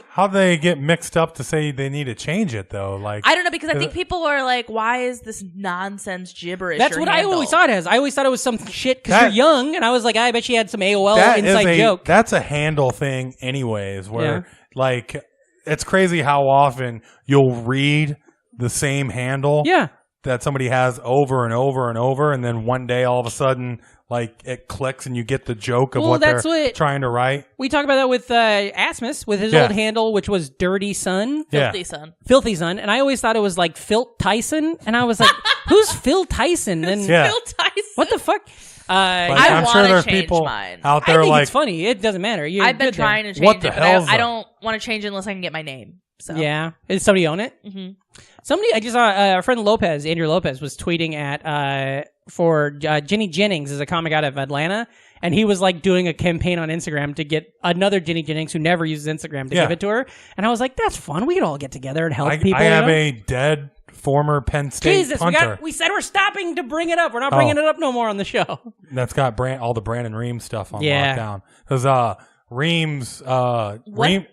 How'd they get mixed up to say they need to change it though? Like I don't know because I think people are like, why is this nonsense gibberish? That's your what I handle? always thought it as. I always thought it was some shit because That- you're young, and I was like, I bet she had some AOL that is inside joke. That's a handle thing, anyways. Where Yeah. like it's crazy how often you'll read the same handle. Yeah. That somebody has over and over and over, and then one day all of a sudden, like it clicks and you get the joke of Well, what that's they're what- trying to write. We talked about that with Asmus, with his Yeah. old handle, which was Dirty Son. Filthy son. Filthy Son. And I always thought it was like Phil Tyson. And I was like, who's Phil Tyson? And Yeah. Phil Tyson. what the fuck? Like, I I'm sure wanna there's change people mine. out I there think like, it's funny. It doesn't matter. You're I've been good there. trying to change What it, the but hell's I up? don't want to change it unless I can get my name. So Yeah. Did somebody own it? Mhm. Somebody, I just saw our friend Lopez, Andrew Lopez, was tweeting at for Jenny Jennings is a comic out of Atlanta, and he was like doing a campaign on Instagram to get another Jenny Jennings who never uses Instagram to Yeah. give it to her. And I was like, that's fun. We could all get together and help I people. have you know? a dead former Penn State Jesus, punter we said we're stopping to bring it up. We're not bringing it up no more on the show. that's got all the Brandon Reams stuff on Yeah. lockdown. Because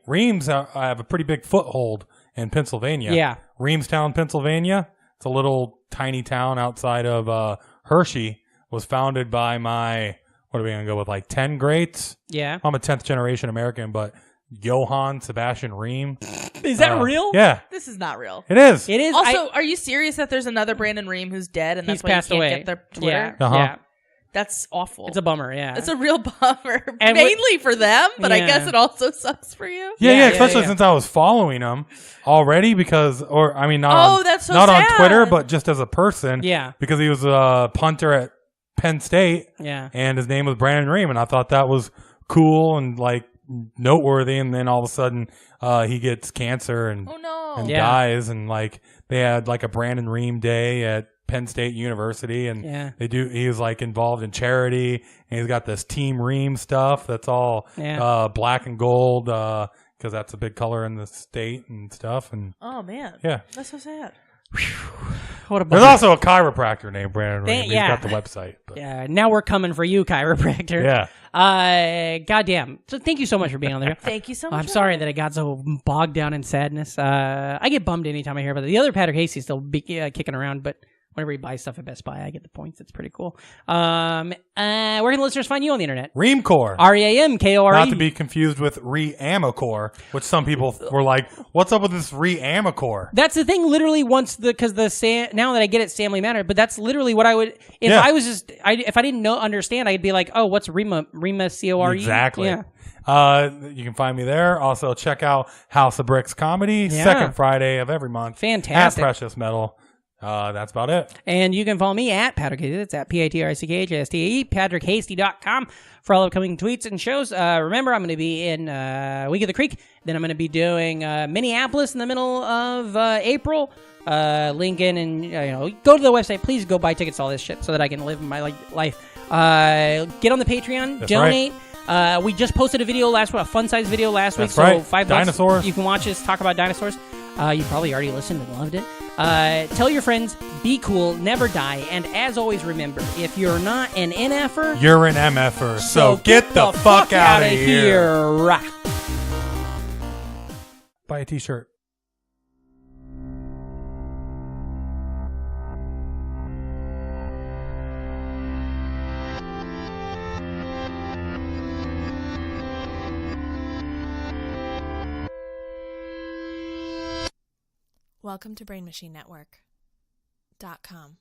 Reams have a pretty big foothold in Pennsylvania. Yeah. Reamstown, Pennsylvania. It's a little tiny town outside of Hershey. Was founded by my, what are we going to go with, like 10 greats? Yeah. I'm a 10th generation American, but Johann Sebastian Ream. Is that real? Yeah, This is not real. it is. It is. Also, are you serious that there's another Brandon Ream who's dead and that's He's why you passed can't away. get their Twitter? Yeah. Uh-huh. Yeah. That's awful. It's a bummer. Yeah. It's a real bummer. And Mainly for them, but I Yeah. guess it also sucks for you. Yeah, Yeah, especially yeah. since I was following him already because, not Oh, on, that's so not sad. on Twitter, but just as a person. Yeah. Because he was a punter at Penn State, Yeah. and his name was Brandon Ream, and I thought that was cool and like noteworthy. And then all of a sudden, he gets cancer and Oh no. and Yeah. dies, and like they had like a Brandon Ream Day at Penn State University, and Yeah. he was like involved in charity, and he's got this Team Ream stuff that's all black and gold because that's a big color in the state and stuff. And Oh man. yeah, That's so sad. What a there's bummer. also a chiropractor named Brandon Ream. He's yeah. got the website. But Yeah. Now we're coming for you, chiropractor. yeah. Goddamn. So thank you so much for being on there. Thank you so much. I'm sorry that I got so bogged down in sadness. I get bummed anytime I hear about it. The other Patrick Hasty still be kicking around, but whenever he buys stuff at Best Buy, I get the points. It's pretty cool. Where can the listeners find you on the internet? Reamcore. REAMKORE. Not to be confused with Reamicore, which some people were like, "What's up with this Reamicore?" That's the thing. Literally, once now that I get it, Family Matter. But that's literally what I would if Yeah. I was if I didn't understand, I'd be like, oh, what's Rima CORE? Exactly. Yeah. You can find me there. Also, check out House of Bricks Comedy, Yeah. second Friday of every month. Fantastic. At Precious Metal. That's about it. And you can follow me at Patrick Hasty. It's at PATRICKHSTE, PatrickHasty.com for all upcoming tweets and shows. Remember, I'm going to be in Week of the Creek. Then I'm going to be doing Minneapolis in the middle of April. Lincoln, and go to the website. Please go buy tickets to all this shit so that I can live my life. Get on the Patreon. That's donate. Right. We just posted a video a fun-size video last week. That's right. So $5. Dinosaurs. You can watch us talk about dinosaurs. You probably already listened and loved it. Tell your friends, be cool, never die, and as always, remember, if you're not an NFer, You're an MFer, so get the fuck out of here. Buy a t-shirt. Welcome to BrainMachineNetwork.com.